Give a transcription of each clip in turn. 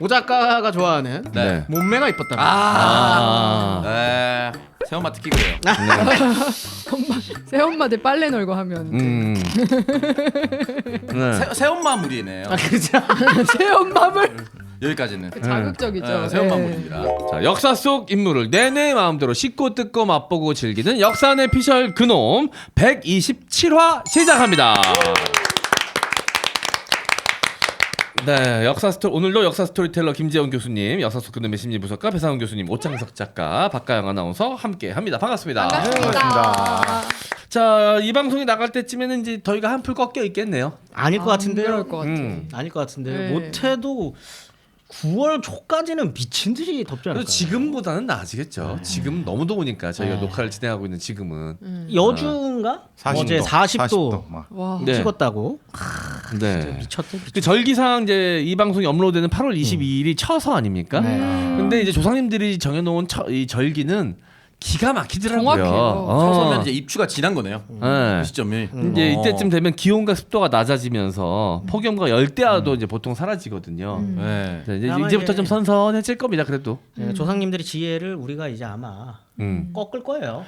오 작가가 좋아하는 네. 몸매가 이뻤다. 네. 새엄마 특히 그래요. 새엄마들 빨래 널고 하면 네. 새엄마 물이네요. 그죠? 새엄마물 여기까지는. 자극적이죠. 새엄마 네. 물입니다. 자, 역사 속 인물을 내내 마음대로 씻고 뜯고 맛보고 즐기는 역사내 피셜 그놈 127화 시작합니다. 네, 오늘도 역사 스토리텔러 김재원 교수님, 역사 속 그놈의 심리분석가 배상훈 교수님, 오창석 작가, 박가영 아나운서 함께합니다. 반갑습니다. 반갑습니다. 자, 이 방송이 나갈 때쯤에는 이제 더위가 한풀 꺾여 있겠네요. 아닐 것 같은데요. 그럴 것 같아. 아닐 것 같은데요. 네. 못해도 9월 초까지는 미친 듯이 덥지 않을까요? 그래서 지금보다는 나아지겠죠. 지금 너무 더우니까 저희가 녹화를 진행하고 있는 지금은. 여주인가? 40도, 어제 40도 막. 와. 네. 찍었다고. 네. 미쳤대. 그 절기상 이제 이 방송이 업로드되는 8월 22일이 처서 아닙니까? 근데 이제 조상님들이 정해놓은 이 절기는 기가 막히더라고요. 정확해요. 처서면 이제 입추가 지난 거네요. 네. 그 시점이. 이제 이때쯤 되면 기온과 습도가 낮아지면서 폭염과 열대야도 이제 보통 사라지거든요. 네. 네, 아마 이제부터 이제- 좀 선선해질 겁니다. 그래도. 조상님들의 지혜를 우리가 이제 아마 꺾을 거예요.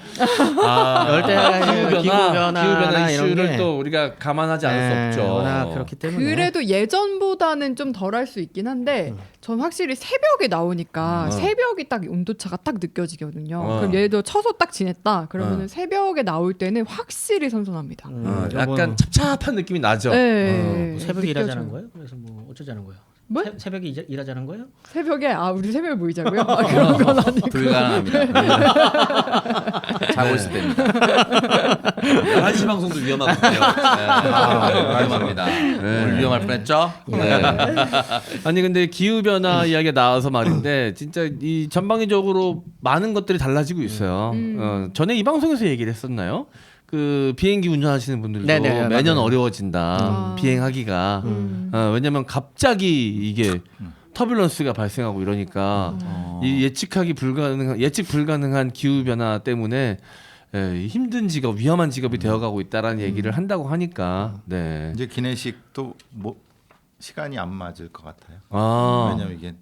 아, 기후변화 기후변화 이런 이슈를 게. 또 우리가 감안하지 않을 수 없죠. 워낙 그렇기 때문에. 그래도 예전보다는 좀 덜할 수 있긴 한데 전 확실히 새벽에 나오니까 새벽이 딱 온도차가 딱 느껴지거든요. 그럼 예를 들어 쳐서 딱 지냈다 그러면은 새벽에 나올 때는 확실히 선선합니다. 약간 찹찹한 느낌이 나죠. 네. 새벽에 느껴져요. 일하자는 거예요? 그래서 뭐 어쩌자는 거예요? 뭐? 새벽에 일하자는 거예요? 새벽에 우리 새벽에 모이자고요? 그런 건 아니고. 불가능합니다. 자고 있을 때입니다. 11시 방송도 위험하거든요. 위험합니다. 오늘 위험할 뻔했죠? 네. 아니 근데 기후 변화 이야기가 나와서 말인데 진짜 이 전방위적으로 많은 것들이 달라지고 있어요. 전에 이 방송에서 얘기를 했었나요? 그 비행기 운전하시는 분들도 네네, 매년 맞아요. 어려워진다. 비행하기가 왜냐면 갑자기 이게 터뷸런스가 발생하고 이러니까 이 예측 불가능한 기후 변화 때문에 힘든 직업, 위험한 직업이 되어가고 있다라는 얘기를 한다고 하니까 네. 이제 기내식도 뭐 시간이 안 맞을 것 같아요. 왜냐면 이게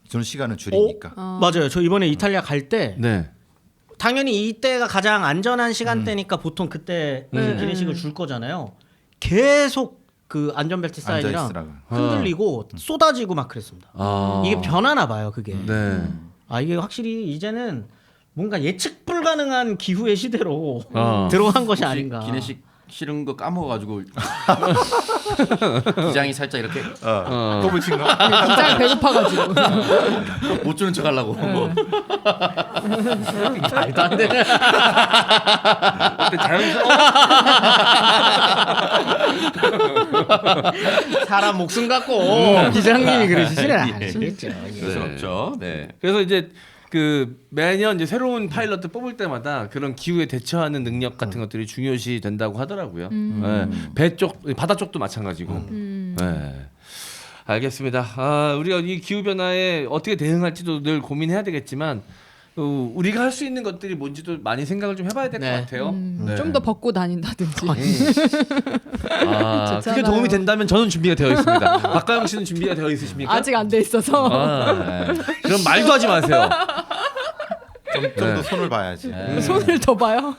저는 시간을 줄이니까. 맞아요. 저 이번에 이탈리아 갈 때 네. 당연히 이때가 가장 안전한 시간대니까 보통 그때 기내식을 줄 거잖아요. 계속 그 안전벨트 사인이랑 앉아있으라고. 흔들리고 쏟아지고 막 그랬습니다. 이게 변하나 봐요, 그게. 네. 이게 확실히 이제는 뭔가 예측 불가능한 기후의 시대로 어. 들어간 것이 아닌가. 기내식 싫은 거 까먹어가지고 기장이 살짝 이렇게 또 붙인 거? 기장 배고파가지고. 못 주는 척 하려고. 말도 안 되네. 사람 목숨 갖고 기장님이 그러시지는 않으시겠죠. 그렇죠. 네. 그래서 이제 그 매년 이제 새로운 파일럿들 뽑을 때마다 그런 기후에 대처하는 능력 같은 것들이 중요시 된다고 하더라고요. 네. 배 쪽, 바다 쪽도 마찬가지고. 네. 알겠습니다. 우리가 이 기후 변화에 어떻게 대응할지도 늘 고민해야 되겠지만 우리가 할 수 있는 것들이 뭔지도 많이 생각을 좀 해봐야 될 것 네. 같아요. 네. 좀 더 벗고 다닌다든지. 그게 좋잖아요. 도움이 된다면 저는 준비가 되어 있습니다. 박가영 씨는 준비가 되어 있으십니까? 아직 안 돼 있어서. 그럼 말도 하지 마세요. 좀 더 손을 봐야지. 손을 더 봐요.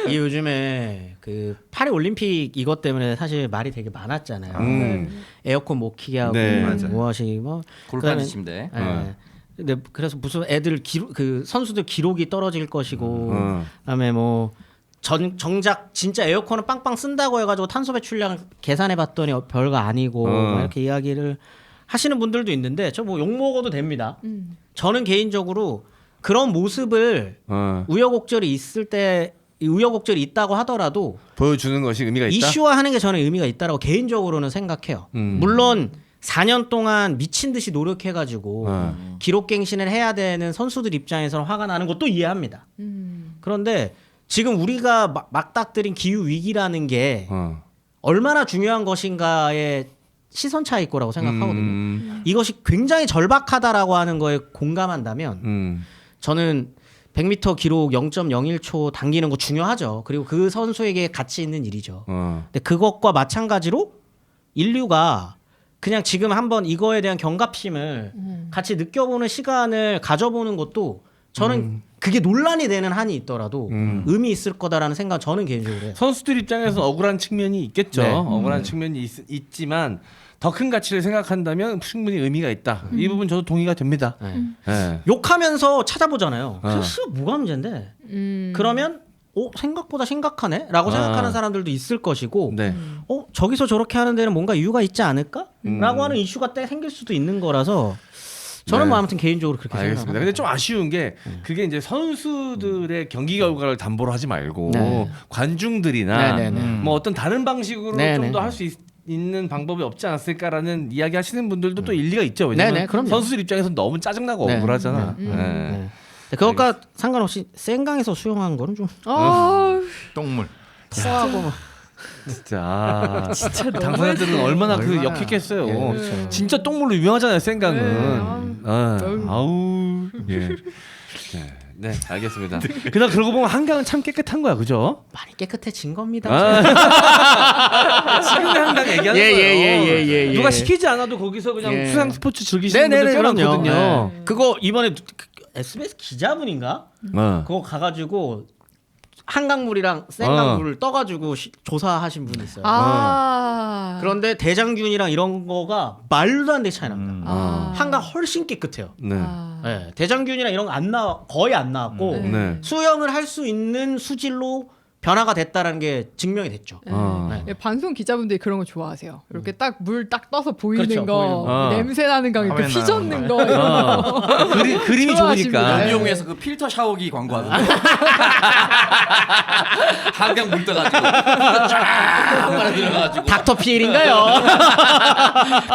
이 요즘에 그 파리 올림픽 이것 때문에 사실 말이 되게 많았잖아요. 에어컨 못 키게 하고 네. 무엇이 뭐 골프하는 침대. 예. 근데 그래서 무슨 애들 그 선수들 기록이 떨어질 것이고 그다음에 뭐 정작 진짜 에어컨을 빵빵 쓴다고 해가지고 탄소 배출량 계산해봤더니 별거 아니고 막 이렇게 이야기를 하시는 분들도 있는데 저 뭐 욕 먹어도 됩니다. 저는 개인적으로 그런 모습을 우여곡절이 있을 때 우여곡절이 있다고 하더라도 보여주는 것이 의미가 있다. 이슈화하는 게 저는 의미가 있다라고 개인적으로는 생각해요. 물론 4년 동안 미친 듯이 노력해가지고 기록갱신을 해야 되는 선수들 입장에서는 화가 나는 것도 이해합니다. 그런데 지금 우리가 막닥뜨린 기후 위기라는 게 얼마나 중요한 것인가에 시선 차이 있 거라고 생각하거든요. 이것이 굉장히 절박하다라고 하는 거에 공감한다면 저는 100m 기록 0.01초 당기는 거 중요하죠. 그리고 그 선수에게 가치 있는 일이죠. 근데 그것과 마찬가지로 인류가 그냥 지금 한번 이거에 대한 경각심을 같이 느껴보는 시간을 가져보는 것도 저는 그게 논란이 되는 한이 있더라도 의미 있을 거다라는 생각 저는 개인적으로 해요. 선수들 입장에서 억울한 측면이 있겠죠. 네. 억울한 측면이 있지만 더 큰 가치를 생각한다면 충분히 의미가 있다. 이 부분 저도 동의가 됩니다. 네. 욕하면서 찾아보잖아요. 어. 사실 뭐가 문제인데? 그러면 생각보다 심각하네? 라고 생각하는 사람들도 있을 것이고 네. 저기서 저렇게 하는 데는 뭔가 이유가 있지 않을까? 라고 하는 이슈가 때 생길 수도 있는 거라서 저는 네. 뭐 아무튼 개인적으로 그렇게 알겠습니다. 생각합니다. 근데 좀 아쉬운 게 그게 이제 선수들의 경기 결과를 담보로 하지 말고 네. 관중들이나 네네네. 뭐 어떤 다른 방식으로 네네. 좀 더 할 수 있는 방법이 없지 않았을까라는 이야기 하시는 분들도 또 일리가 있죠. 왜냐면 네네, 그럼요. 선수들 입장에서는 너무 짜증나고 네. 억울하잖아. 네. 네. 그것과 상관없이 생강에서 수영하는 거는 좀 똥물. 토하고 뭐. 진짜, 진짜 너무 당사자들은 얼마나 그 얼마나. 역했겠어요. 예, 그렇죠. 진짜 똥물로 유명하잖아요, 생강은. 네, 아우. 예. 네, 알겠습니다. 그다음 그러고 보면 한강은 참 깨끗한 거야, 그죠? 많이 깨끗해진 겁니다. 지금의 한강 얘기하는 거예요. 예. 누가 시키지 않아도 거기서 그냥 예. 수상 스포츠 즐기시는 분들 꽤 많거든요. 그거 이번에 SBS 기자분인가? 그거 가가지고 한강물이랑 생강물을 떠가지고 조사하신 분이 있어요. 그런데 대장균이랑 이런 거가 말도 안 되게 차이 납니다. 한강 훨씬 깨끗해요. 네. 네, 대장균이랑 이런 거 거의 안 나왔고 네. 수영을 할 수 있는 수질로 변화가 됐다라는 게 증명이 됐죠. 예, 방송 기자분들이 그런 거 좋아하세요. 이렇게 딱 물 딱 떠서 보이는 그렇죠, 거, 보이는 거. 냄새 나는 강 이렇게 화면 휘젓는 나오는 거. 이런 거. 그림이 좋아하십니다. 좋으니까. 네. 이용해서 그 필터 샤워기 광고하던데. 한강 물 떠가지고 쫙 빨아 들어가가지고 닥터 피엘인가요?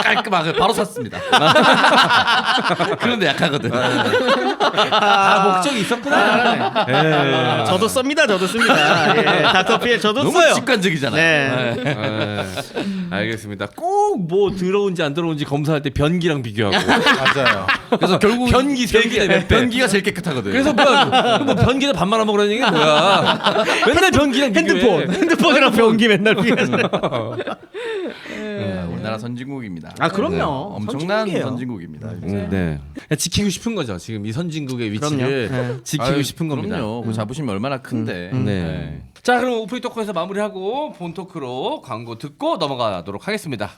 깔끔하게 바로 샀습니다. 그런데 약하거든. 목적이 있었구나. 예. 저도 씁니다. 저도 씁니다. 예, 닥터 피엘 저도 너무 써요. 직관적이잖아요. 네. 예. 알겠습니다. 꼭 뭐 들어온지 안 들어온지 검사할 때 변기랑 비교하고. 맞아요. 그래서 결국 변기 세기에 몇 배. 변기가 제일 깨끗하거든. 그래서 뭐 변기에다 밥 말아 먹으라는 얘기가 뭐야? 맨날 변기랑 비교해. 핸드폰이랑 변기 맨날 비교해서. 우리나라 선진국입니다. 아, 그럼요. 네, 엄청난 선진국이에요. 선진국입니다. 네. 지키고 싶은 거죠. 지금 이 선진국의 위치를 그럼요. 지키고 아유, 싶은 겁니다. 그럼요. 그 자부심이 얼마나 큰데. 네. 자, 그럼 오프닝 토크에서 마무리하고 본 토크로 광고 듣고 넘어가도록 하겠습니다.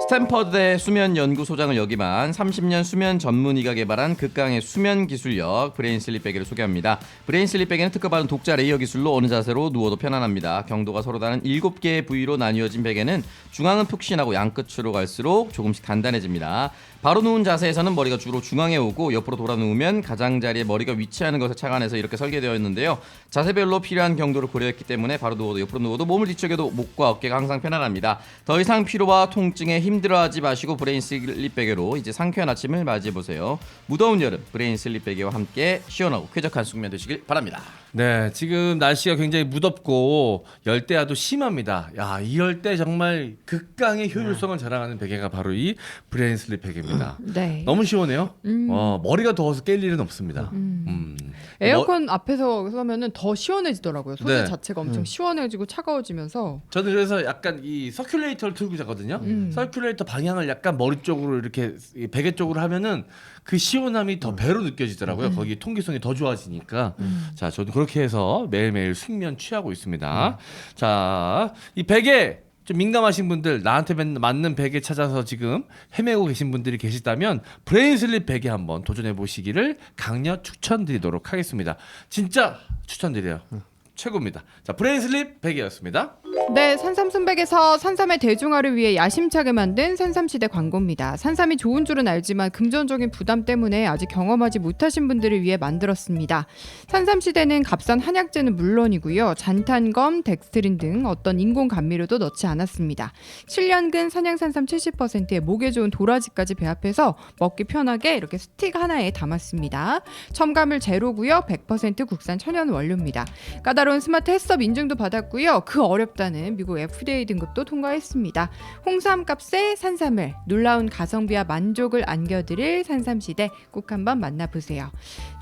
스탠퍼드의 수면 연구소장을 역임한 30년 수면 전문의가 개발한 극강의 수면 기술력 브레인 슬립 베개를 소개합니다. 브레인 슬립 베개는 특허받은 독자 레이어 기술로 어느 자세로 누워도 편안합니다.強도가 서로 다른 7개의 부위로 나뉘어진 베개는 중앙은 푹신하고 양끝으로 갈수록 조금씩 단단해집니다. 바로 누운 자세에서는 머리가 주로 중앙에 오고 옆으로 돌아 누우면 가장자리에 머리가 위치하는 것을 착안해서 이렇게 설계되어 있는데요. 자세별로 필요한強도를 고려했기 때문에 바로 누워도 옆으로 누워도 몸을 뒤척여도 목과 어깨가 항상 편안합니다. 더 이상 피로와 통증에 힘들어하지 마시고 브레인 슬립 베개로 이제 상쾌한 아침을 맞이해보세요. 무더운 여름 브레인 슬립 베개와 함께 시원하고 쾌적한 숙면 되시길 바랍니다. 네, 지금 날씨가 굉장히 무덥고 열대야도 심합니다. 야, 이 열대 정말 극강의 효율성을 자랑하는 베개가 바로 이 브레인 슬립 베개입니다. 네. 너무 시원해요. 머리가 더워서 깰 일은 없습니다. 에어컨 앞에서 서면은 더 시원해지더라고요. 소재 네. 자체가 엄청 시원해지고 차가워지면서. 저는 그래서 약간 이 서큘레이터를 틀고 자거든요. 서큘레이터 방향을 약간 머리 쪽으로 이렇게 이 베개 쪽으로 하면은 그 시원함이 더 배로 느껴지더라고요. 거기 통기성이 더 좋아지니까. 자, 저도 그렇게 해서 매일매일 숙면 취하고 있습니다. 자, 이 베개 좀 민감하신 분들, 나한테 맞는 베개 찾아서 지금 헤매고 계신 분들이 계시다면 브레인 슬립 베개 한번 도전해 보시기를 강력 추천드리도록 하겠습니다. 진짜 추천드려요. 최고입니다. 자, 브레인 슬립 베개였습니다. 네, 산삼순백에서 산삼의 대중화를 위해 야심차게 만든 산삼시대 광고입니다. 산삼이 좋은 줄은 알지만 금전적인 부담 때문에 아직 경험하지 못하신 분들을 위해 만들었습니다. 산삼시대는 값싼 한약재는 물론이고요. 잔탄검, 덱스트린 등 어떤 인공 감미료도 넣지 않았습니다. 7년근 산양산삼 70%에 목에 좋은 도라지까지 배합해서 먹기 편하게 이렇게 스틱 하나에 담았습니다. 첨가물 제로고요. 100% 국산 천연 원료입니다. 까다로운 따라온 스마트 해썹 인증도 받았고요. 그 어렵다는 미국 FDA 등급도 통과했습니다. 홍삼 값에 산삼을, 놀라운 가성비와 만족을 안겨드릴 산삼시대 꼭 한번 만나보세요.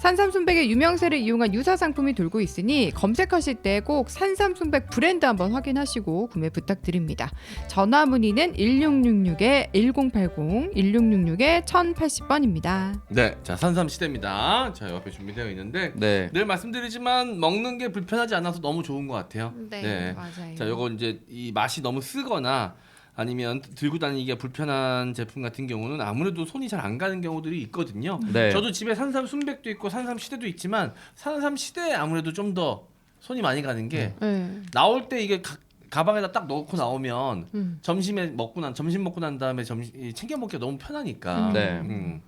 산삼 순백의 유명세를 이용한 유사 상품이 돌고 있으니 검색하실 때 꼭 산삼 순백 브랜드 한번 확인하시고 구매 부탁드립니다. 전화 문의는 1666-1080, 1666-1080번입니다. 네, 자 산삼 시대입니다. 자 옆에 준비되어 있는데 네. 늘 말씀드리지만 먹는 게 불편하지 않아서 너무 좋은 것 같아요. 맞아요. 자, 요거 이제 이 맛이 너무 쓰거나 아니면 들고 다니기가 불편한 제품 같은 경우는 아무래도 손이 잘 안 가는 경우들이 있거든요. 네. 저도 집에 산삼 순백도 있고 산삼 시대도 있지만 산삼 시대에 아무래도 좀 더 손이 많이 가는 게 나올 때 이게 가방에다 딱 넣고 나오면 점심 먹고 난 다음에 챙겨 먹기가 너무 편하니까. 네.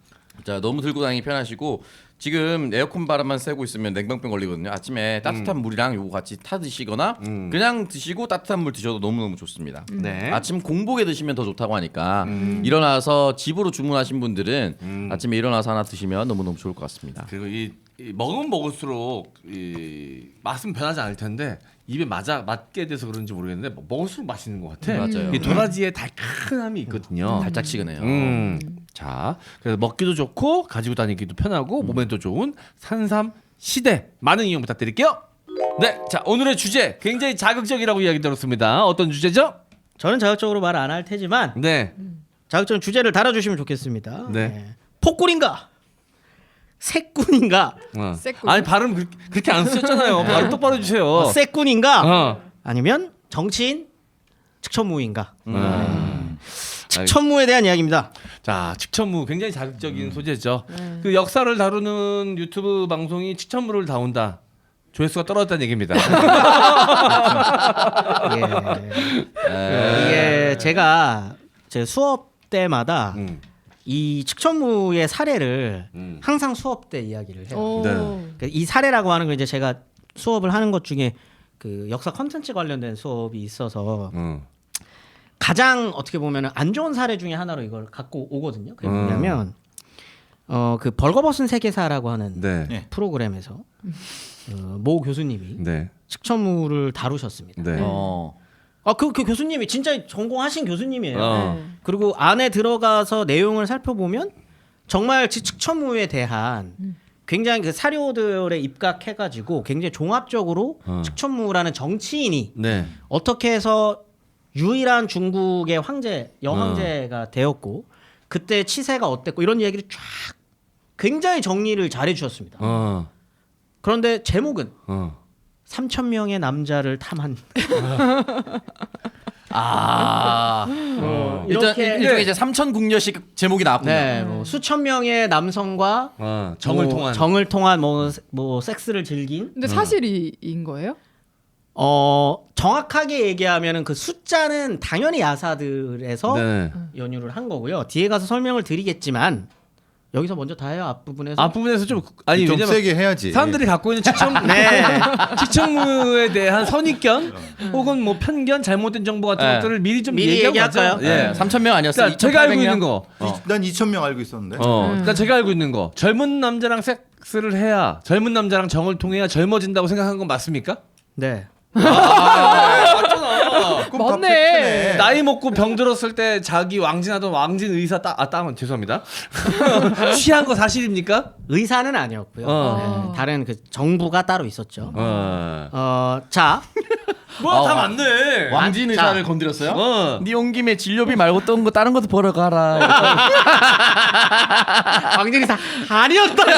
자, 너무 들고 다니기 편하시고 지금 에어컨 바람만 쐬고 있으면 냉방병 걸리거든요. 아침에 따뜻한 물이랑 요거 같이 타 드시거나 그냥 드시고 따뜻한 물 드셔도 너무너무 좋습니다. 네. 아침 공복에 드시면 더 좋다고 하니까 일어나서 집으로 주문하신 분들은 아침에 일어나서 하나 드시면 너무너무 좋을 것 같습니다. 그리고 이 먹으면 먹을수록 이 맛은 변하지 않을 텐데 입에 맞게 돼서 그런지 모르겠는데 먹을수록 맛있는 것 같아. 맞아요. 이 도라지에 달큰함이 있거든요. 달짝지근해요. 자, 그래서 먹기도 좋고 가지고 다니기도 편하고 몸에도 좋은 산삼 시대 많은 이용 부탁드릴게요. 네, 자 오늘의 주제 굉장히 자극적이라고 이야기 들었습니다. 어떤 주제죠? 저는 자극적으로 말 안 할 테지만 네, 자극적인 주제를 달아주시면 좋겠습니다. 네. 폭군인가? 새꾼인가? 새꾼. 아니 발음 그렇게 안 쓰셨잖아요. 발음 똑바로 해주세요. 새꾼인가? 아니면 정치인 측천무인가? 측천무에 대한 이야기입니다. 자, 측천무 굉장히 자극적인 소재죠. 그 역사를 다루는 유튜브 방송이 측천무를 다룬다. 조회수가 떨어졌다는 얘기입니다. 이게 제가 제 수업 때마다 이 측천무의 사례를 항상 수업 때 이야기를 해요. 네. 그러니까 이 사례라고 하는 건 이제 제가 수업을 하는 것 중에 그 역사 컨텐츠 관련된 수업이 있어서 가장 어떻게 보면 안 좋은 사례 중에 하나로 이걸 갖고 오거든요. 그게 뭐냐면 그 벌거벗은 세계사라고 하는 네. 프로그램에서 모 교수님이 네. 측천무를 다루셨습니다. 네. 그 교수님이 진짜 전공하신 교수님이에요. 어. 그리고 안에 들어가서 내용을 살펴보면 정말 측천무에 대한 굉장히 그 사료들에 입각해가지고 굉장히 종합적으로 측천무라는 정치인이 네. 어떻게 해서 유일한 중국의 여황제가 되었고 그때 치세가 어땠고 이런 얘기를 쫙 굉장히 정리를 잘 해주셨습니다. 그런데 제목은 3,000명의 남자를 탐한 일단 일종의 이제 삼천궁녀식 제목이 나왔군요. 네, 뭐 수천 명의 남성과 정을 통한 뭐 섹스를 즐긴. 근데 사실인 거예요? 정확하게 얘기하면은 그 숫자는 당연히 야사들에서 네. 연유를 한 거고요. 뒤에 가서 설명을 드리겠지만 여기서 먼저 다 해요. 앞부분에서 좀 좀 왜냐면 세게 해야지. 사람들이 갖고 있는 측천무에 대한 선입견 혹은 뭐 편견, 잘못된 정보 같은 네. 것들을 미리 얘기할까요? 얘기하죠. 예. 3,000명 아니었어요? 그러니까 제가 알고 있는 거. 난 2,000명 알고 있었는데. 그러니까 제가 알고 있는 거. 젊은 남자랑 섹스를 해야 젊은 남자랑 정을 통해야 젊어진다고 생각한 건 맞습니까? 네. 맞잖아. 그럼 다 맞네. 팩트네. 나이 먹고 병 들었을 때 자기 왕진하던 왕진 의사 땅은 죄송합니다. 취한 거 사실입니까? 의사는 아니었고요. 네, 다른 그 정부가 따로 있었죠. 자, 다 맞네. 왕진 의사를 건드렸어요? 네 온 김에 진료비 말고 또 다른 것도 벌어 가라. 왕진의사 아니었다고.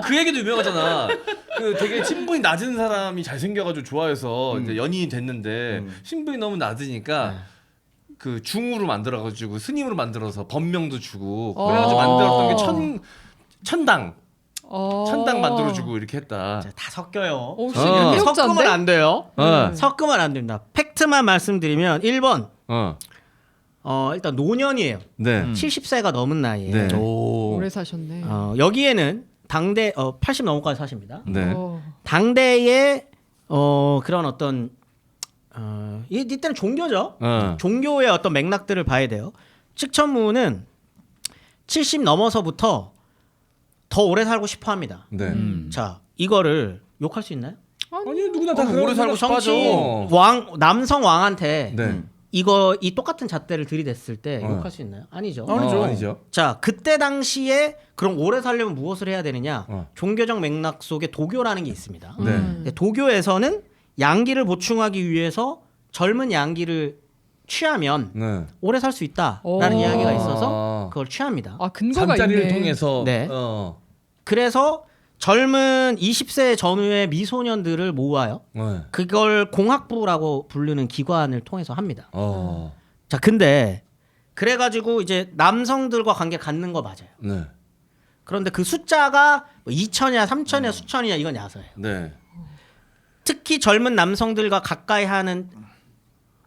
그 얘기도 유명하잖아. 그 되게 신분이 낮은 사람이 잘생겨가지고 좋아해서 이제 연인이 됐는데 신분이 너무 낮으니까 그 중으로 만들어가지고 스님으로 만들어서 법명도 주고 그래가지고 만들었던 게 천당 만들어주고 이렇게 했다. 다 섞여요. 혹시 섞으면 안 돼요. 어. 섞으면 안 됩니다. 팩트만 말씀드리면 1번 일단 노년이에요. 네. 70세가 넘은 나이에 네. 오래 사셨네. 여기에는 당대 80 넘어까지 사십니다. 네. 당대의 그런 어떤 이때는 종교죠. 종교의 어떤 맥락들을 봐야 돼요. 측천무는 70 넘어서부터 더 오래 살고 싶어 합니다. 네. 자, 이거를 욕할 수 있나요? 아니 누구나 다 오래 살고 정치 싶어하죠. 남성 왕한테 네. 이 똑같은 잣대를 들이댔을 때 욕할 수 있나요? 아니죠. 아니죠. 자, 그때 당시에 그럼 오래 살려면 무엇을 해야 되느냐? 종교적 맥락 속에 도교라는 게 있습니다. 네. 근데 도교에서는 양기를 보충하기 위해서 젊은 양기를 취하면 네. 오래 살 수 있다라는 오. 이야기가 있어서 그걸 취합니다. 아 근거가 잠자리를 있네. 통해서 네. 그래서 젊은 20세 전후의 미소년들을 모아요. 네. 그걸 공학부라고 부르는 기관을 통해서 합니다. 어. 자, 근데 그래가지고 이제 남성들과 관계 갖는 거 맞아요. 네. 그런데 그 숫자가 2천이냐 3천이냐 수천이냐 이건 야서예요. 네. 특히 젊은 남성들과 가까이 하는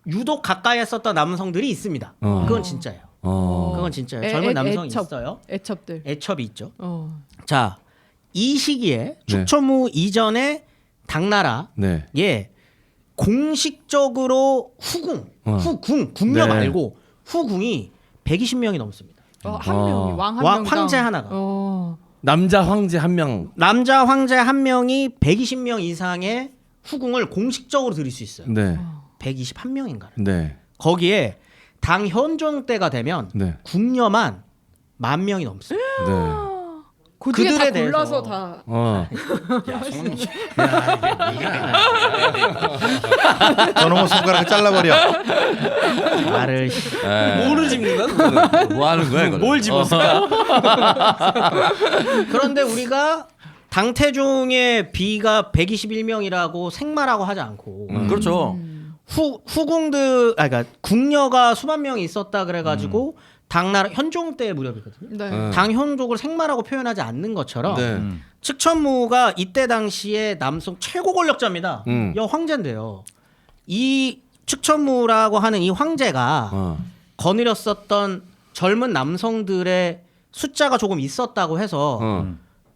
유독 가까이 했었던 남성들이 있습니다. 그건 진짜예요. 그건 진짜예요. 젊은 남성이 있어요. 애첩들. 애첩이 있죠. 자, 이 시기에 축천무 이전에 당나라에 네. 공식적으로 궁녀 네. 말고 후궁이 120명이 넘습니다. 한 명이 왕 한 왕 명당. 황제 하나가. 남자 황제 한 명. 남자 황제 한 명이 120명 이상의 후궁을 공식적으로 들일 수 있어요. 네. 121명인가. 네. 거기에 당 현종 때가 되면 네. 궁녀만 10,000명이 넘습니다. 네. 그 중에 다 그들에 골라서 대해서. 다. 저놈의 손가락을 잘라버려. 말을 뭐를 집는 거야? 뭐 하는 거야 이거? 뭘 집었을까? 그런데 우리가 당태종의 비가 121명이라고 생마라고 하지 않고 그렇죠. 후궁들 그러니까 궁녀가 수만 명이 있었다 그래가지고 당나라 현종 때 무렵이거든요. 네. 당현족을 생마라고 표현하지 않는 것처럼 네. 측천무가 이때 당시에 남성 최고 권력자입니다. 음. 황제인데요. 이 측천무라고 하는 이 황제가 거느렸었던 젊은 남성들의 숫자가 조금 있었다고 해서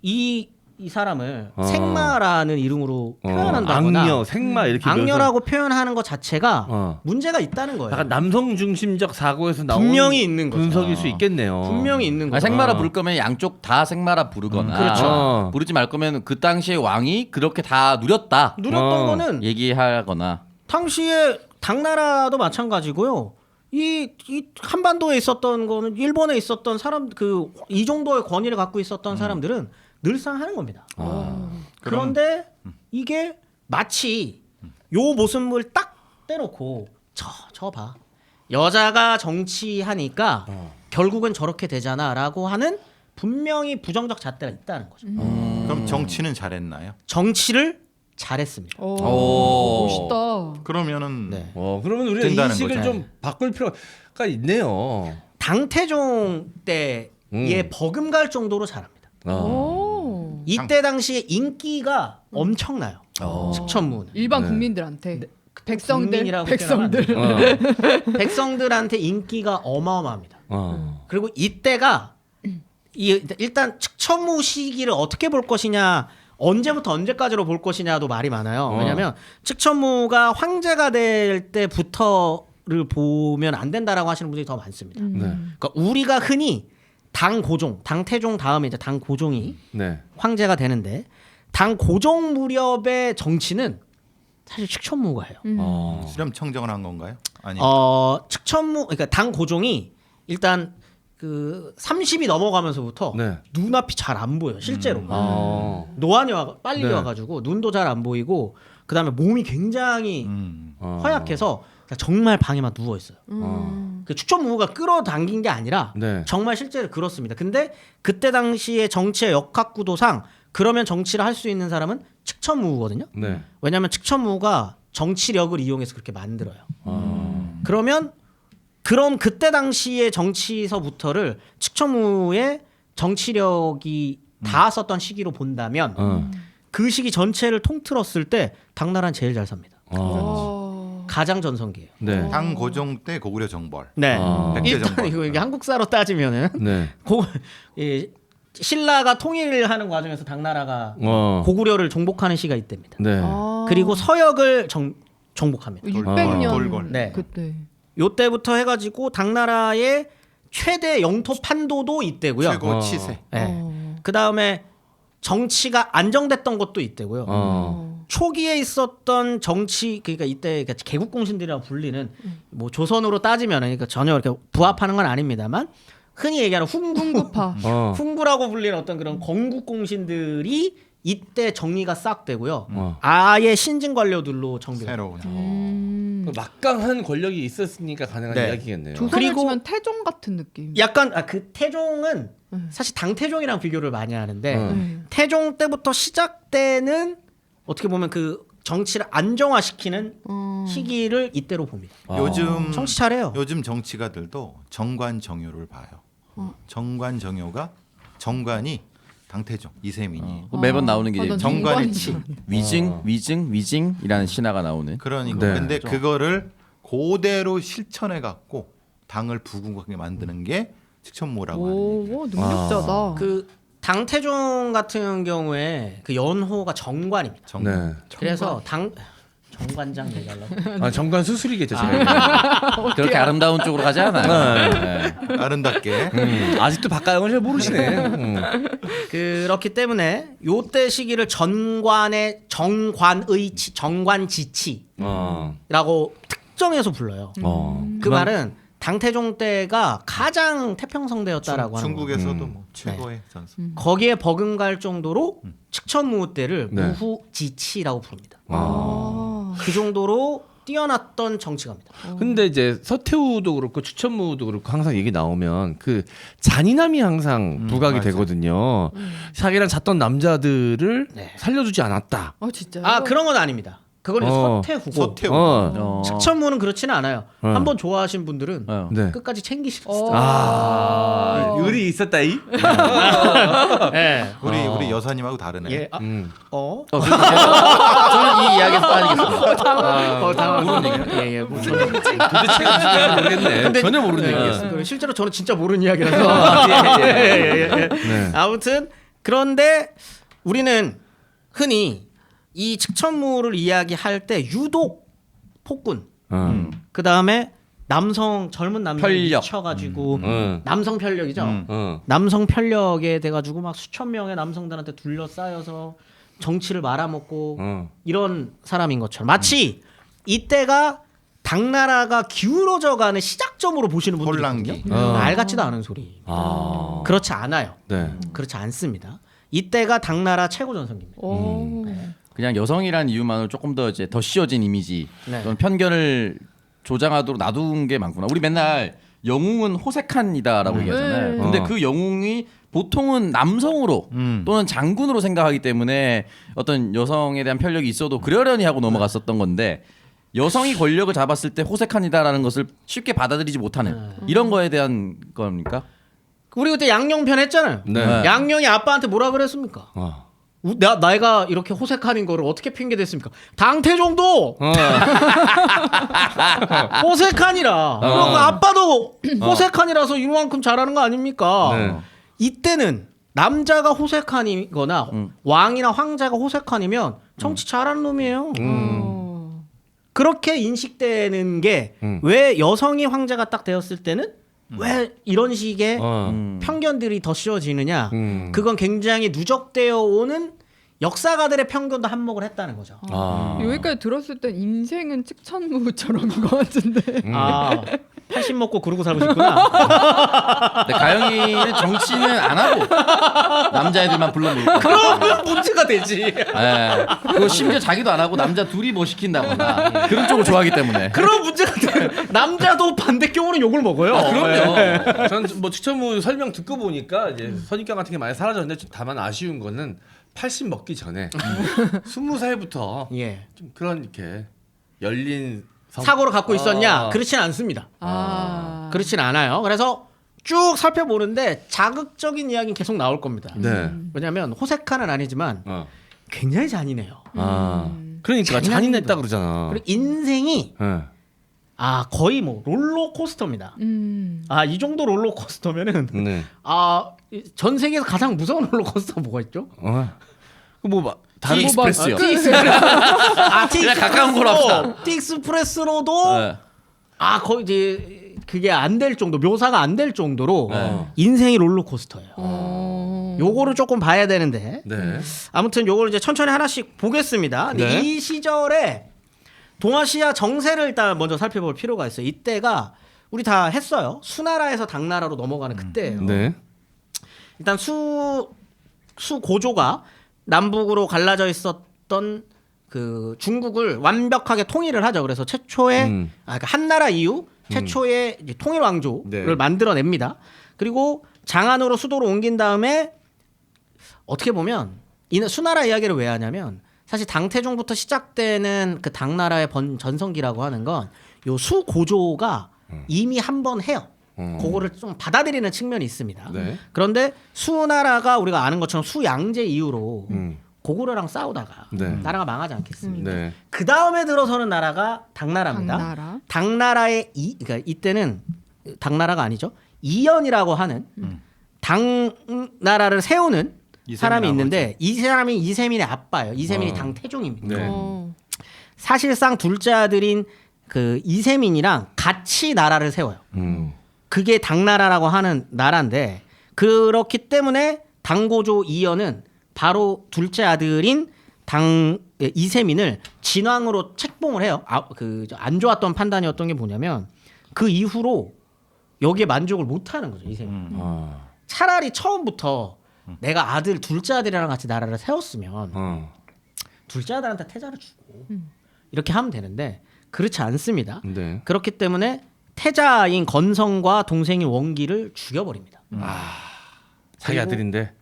이 사람을 생마라는 이름으로 표현한다거나 악녀, 생마 이렇게 악녀라고 표현하는 것 자체가 문제가 있다는 거예요. 약간 남성 중심적 사고에서 나온 분명히 있는 거죠. 분석일 수 있겠네요. 분명히 있는 거죠. 생마라 부를 거면 양쪽 다 생마라 부르거나 그렇죠. 부르지 말 거면 그 당시에 왕이 그렇게 다 누렸다 누렸던 거는 얘기하거나 당시에 당나라도 마찬가지고요. 이 한반도에 있었던 거는 일본에 있었던 사람 이 정도의 권위를 갖고 있었던 사람들은 늘상 하는 겁니다. 그런데 이게 마치 요 모습을 딱 떼놓고 저 봐. 여자가 정치하니까 결국은 저렇게 되잖아라고 하는 분명히 부정적 잣대가 있다는 거죠. 그럼 정치는 잘했나요? 정치를 잘했습니다. 오. 멋있다. 그러면은 네. 그러면 우리가 된다는 인식을 거죠. 좀 바꿀 필요가 있네요. 당태종 때에 버금갈 정도로 잘합니다. 오. 이때 당시에 인기가 엄청나요. 측천무는. 일반 네. 국민들한테. 백성들. 국민이라고 백성들. 백성들한테 인기가 어마어마합니다. 그리고 이때가 일단 측천무 시기를 어떻게 볼 것이냐, 언제부터 언제까지로 볼 것이냐도 말이 많아요. 왜냐하면 측천무가 황제가 될 때부터를 보면 안 된다라고 하시는 분들이 더 많습니다. 그러니까 우리가 흔히 당고종, 당태종 다음에 이제 당고종이 황제가 되는데 당고종 무렵의 정치는 사실 측천무가 해요. 수렴 청정을 한 건가요? 아니. 측천무 그러니까 당고종이 일단 그 30이 넘어가면서부터 눈앞이 잘 안 보여요. 실제로. 노안이 빨리 와가지고 눈도 잘 안 보이고 그다음에 몸이 굉장히 허약해서 정말 방에만 누워 있어요. 그 축천무가 끌어당긴 게 아니라 정말 실제로 그렇습니다. 근데 그때 당시에 정치의 역학구도상 그러면 정치를 할 수 있는 사람은 측천무거든요. 왜냐하면 측천무가 정치력을 이용해서 그렇게 만들어요. 그럼 그때 당시의 정치서부터를 측천무의 정치력이 닿았었던 시기로 본다면 그 시기 전체를 통틀었을 때 당나라는 제일 잘 삽니다. 가장 전성기예요. 당고종 때 고구려 정벌. 네. 백제 일단 정벌. 이게 한국사로 따지면은 신라가 통일을 하는 과정에서 당나라가 고구려를 정복하는 시기가 이때입니다. 그리고 서역을 정복합니다. 600년 돌골. 네. 그때. 요때부터 해가지고 당나라의 최대 영토 판도도 이때고요. 최고 치세. 네. 그 다음에 정치가 안정됐던 것도 있대고요. 초기에 있었던 정치 그러니까 이때 개국공신들이라고 불리는 뭐 조선으로 따지면 그러니까 전혀 이렇게 부합하는 건 아닙니다만 흔히 얘기하는 훈구파. 훈구라고 불리는 어떤 그런 건국공신들이 이때 정리가 싹 되고요. 아예 신진 관료들로 정비가 새로운 막강한 권력이 있었으니까 가능한 네. 이야기겠네요. 조선을 그리고- 치면 태종 같은 느낌. 약간 그 태종은 사실 당태종이랑 비교를 많이 하는데 네. 태종 때부터 시작되는 어떻게 보면 그 정치를 안정화시키는 시기를 이때로 봅니다. 요즘 정치 잘해요. 요즘 정치가들도 정관정요를 봐요. 정관정요가 정관이 당태종 이세민이 매번 나오는 게 난 정관의 정관이 치. 위증이라는 신화가 나오는. 그러니까 네. 근데 그거를 그대로 실천해 갖고 당을 부궁하게 만드는 게 직천모라고 하는 얘기예요. 오, 능력자다. 그 당태종 같은 경우에 그 연호가 정관입니다. 정관. 네. 그래서 당 정관장 얘기하려고. 정관 수술이겠죠. 제가. 그렇게 아름다운 쪽으로 가지 않아요. 네. 아름답게 아직도 박가영을 잘 모르시네. 그렇기 때문에 요때 시기를 정관의 정관지치라고 특정해서 불러요. 그 말은 당태종 때가 가장 태평성대였다라고 하는 거예요. 중국에서도 뭐 최고의 전수. 거기에 버금갈 정도로 측천무후 때를 네. 무후지치라고 부릅니다. 아. 그 정도로 뛰어났던 정치가입니다. 근데 이제 서태후도 그렇고 추천무도 그렇고 항상 얘기 나오면 그 잔인함이 항상 부각이 맞아. 되거든요. 자기랑 잤던 남자들을 네. 살려주지 않았다. 진짜요? 아 그런 건 아닙니다. 그건 이제 어. 서태후고 서태후. 측천무는 그렇지는 않아요. 한번 좋아하신 분들은 네. 끝까지 챙기시고 의리 있었다 이. 네. 우리 여사님하고 다르네. 예. 저는 이 이야기에서 빠지겠습니다. 당황. 예. 도대체가 모르겠네. 전혀 모르는 얘기였어. 실제로 저는 진짜 모르는 이야기라서. 예. 네. 아무튼 그런데 우리는 흔히 이 측천무를 이야기할 때 유독 폭군, 그 다음에 젊은 남성 편력. 미쳐가지고 남성 편력이죠. 어. 남성 편력에 돼가지고 막 수천 명의 남성들한테 둘러싸여서 정치를 말아먹고 이런 사람인 것처럼 마치 이때가 당나라가 기울어져가는 시작점으로 보시는 분들이 혼란기. 있거든요. 말 같지도 않은 소리. 그렇지 않아요. 네. 그렇지 않습니다. 이때가 당나라 최고 전성기입니다. 오. 그냥 여성이라는 이유만으로 조금 더 이제 더 씌워진 이미지, 네. 그런 편견을 조장하도록 놔둔 게 많구나. 우리 맨날 영웅은 호색한이다라고 얘기하잖아요. 근데 그 영웅이 보통은 남성으로 또는 장군으로 생각하기 때문에 어떤 여성에 대한 편력이 있어도 그러려니 하고 넘어갔었던 건데 여성이 권력을 잡았을 때 호색한이다라는 것을 쉽게 받아들이지 못하는 이런 거에 대한 겁니까? 우리 그때 양령편 했잖아요. 네. 양령이 아빠한테 뭐라 그랬습니까? 내가 이렇게 호색하는 거를 어떻게 핑계 댔습니까? 당태종도 호색하니라. 그리고 아빠도 호색하니라서 이만큼 잘하는 거 아닙니까? 네. 이때는 남자가 호색하니거나 왕이나 황제가 호색하니면 정치 잘하는 놈이에요. 그렇게 인식되는 게 왜 여성이 황제가 딱 되었을 때는 왜 이런 식의 편견들이 더 씌워지느냐? 그건 굉장히 누적되어 오는 역사가들의 편견도 한몫을 했다는 거죠. 여기까지 들었을 땐 인생은 측천무처럼인 것 같은데. 80 먹고 그러고 살고 싶구나. 근데 가영이는 정치는 안 하고 남자애들만 불러 모을 거야. 그러면 문제가 되지. 예. 그거 심지어 자기도 안 하고 남자 둘이 뭐 시킨다거나 그런 쪽을 좋아하기 때문에. 그런 문제가 돼. 남자도 반대경우는 욕을 먹어요. 그럼요. 저는 뭐 추천무 설명 듣고 보니까 이제 선입견 같은 게 많이 사라졌는데 다만 아쉬운 거는 80 먹기 전에 20살부터 예. 좀 그런 이렇게 열린 사고를 갖고 있었냐? 그렇진 않습니다. 그렇진 않아요. 그래서 쭉 살펴보는데 자극적인 이야기는 계속 나올 겁니다. 네. 왜냐하면 호색한은 아니지만 굉장히 잔인해요. 그러니까 잔인했다 그러잖아. 그리고 인생이 네. 거의 뭐 롤러코스터입니다. 이 정도 롤러코스터면은 네. 전 세계에서 가장 무서운 롤러코스터가 뭐가 있죠? 뭐 다른 익스프레스요. 그냥 가까운 걸로 합시다. 티익스프레스로도 네. 거의 이제 그게 안 될 정도 묘사가 안 될 정도로 네. 인생이 롤러코스터예요. 요거를 조금 봐야 되는데 네. 아무튼 요걸 이제 천천히 하나씩 보겠습니다. 근데 네. 이 시절에 동아시아 정세를 일단 먼저 살펴볼 필요가 있어요. 이때가 우리 다 했어요. 수나라에서 당나라로 넘어가는 그때예요. 네. 일단 수고조가 남북으로 갈라져 있었던 그 중국을 완벽하게 통일을 하죠. 그래서 최초의 그러니까 한나라 이후 최초의 이제 통일 왕조를 네. 만들어냅니다. 그리고 장안으로 수도로 옮긴 다음에 어떻게 보면 이 수나라 이야기를 왜 하냐면 사실 당태종부터 시작되는 그 당나라의 전성기라고 하는 건 요 수고조가 이미 한 번 해요. 그거를 좀 받아들이는 측면이 있습니다. 네. 그런데 수나라가 우리가 아는 것처럼 수양제 이후로 고구려랑 싸우다가 네. 나라가 망하지 않겠습니까? 네. 그 다음에 들어서는 나라가 당나라입니다. 당나라. 당나라의 그러니까 이때는 당나라가 아니죠. 이연이라고 하는 당나라를 세우는 이세민 사람이 아버지. 있는데 이 사람이 이세민의 아빠예요. 이세민이 당태종입니다. 네. 사실상 둘째 아들인 그 이세민이랑 같이 나라를 세워요. 그게 당나라라고 하는 나라인데 그렇기 때문에 당고조 이연은 바로 둘째 아들인 이세민을 진왕으로 책봉을 해요. 안 좋았던 판단이었던 게 뭐냐면 그 이후로 여기에 만족을 못하는 거죠. 이세민. 차라리 처음부터 내가 둘째 아들이랑 같이 나라를 세웠으면 둘째 아들한테 태자를 주고 이렇게 하면 되는데 그렇지 않습니다. 네. 그렇기 때문에 태자인 건성과 동생인 원기를 죽여버립니다. 자기 그리고- 아들인데.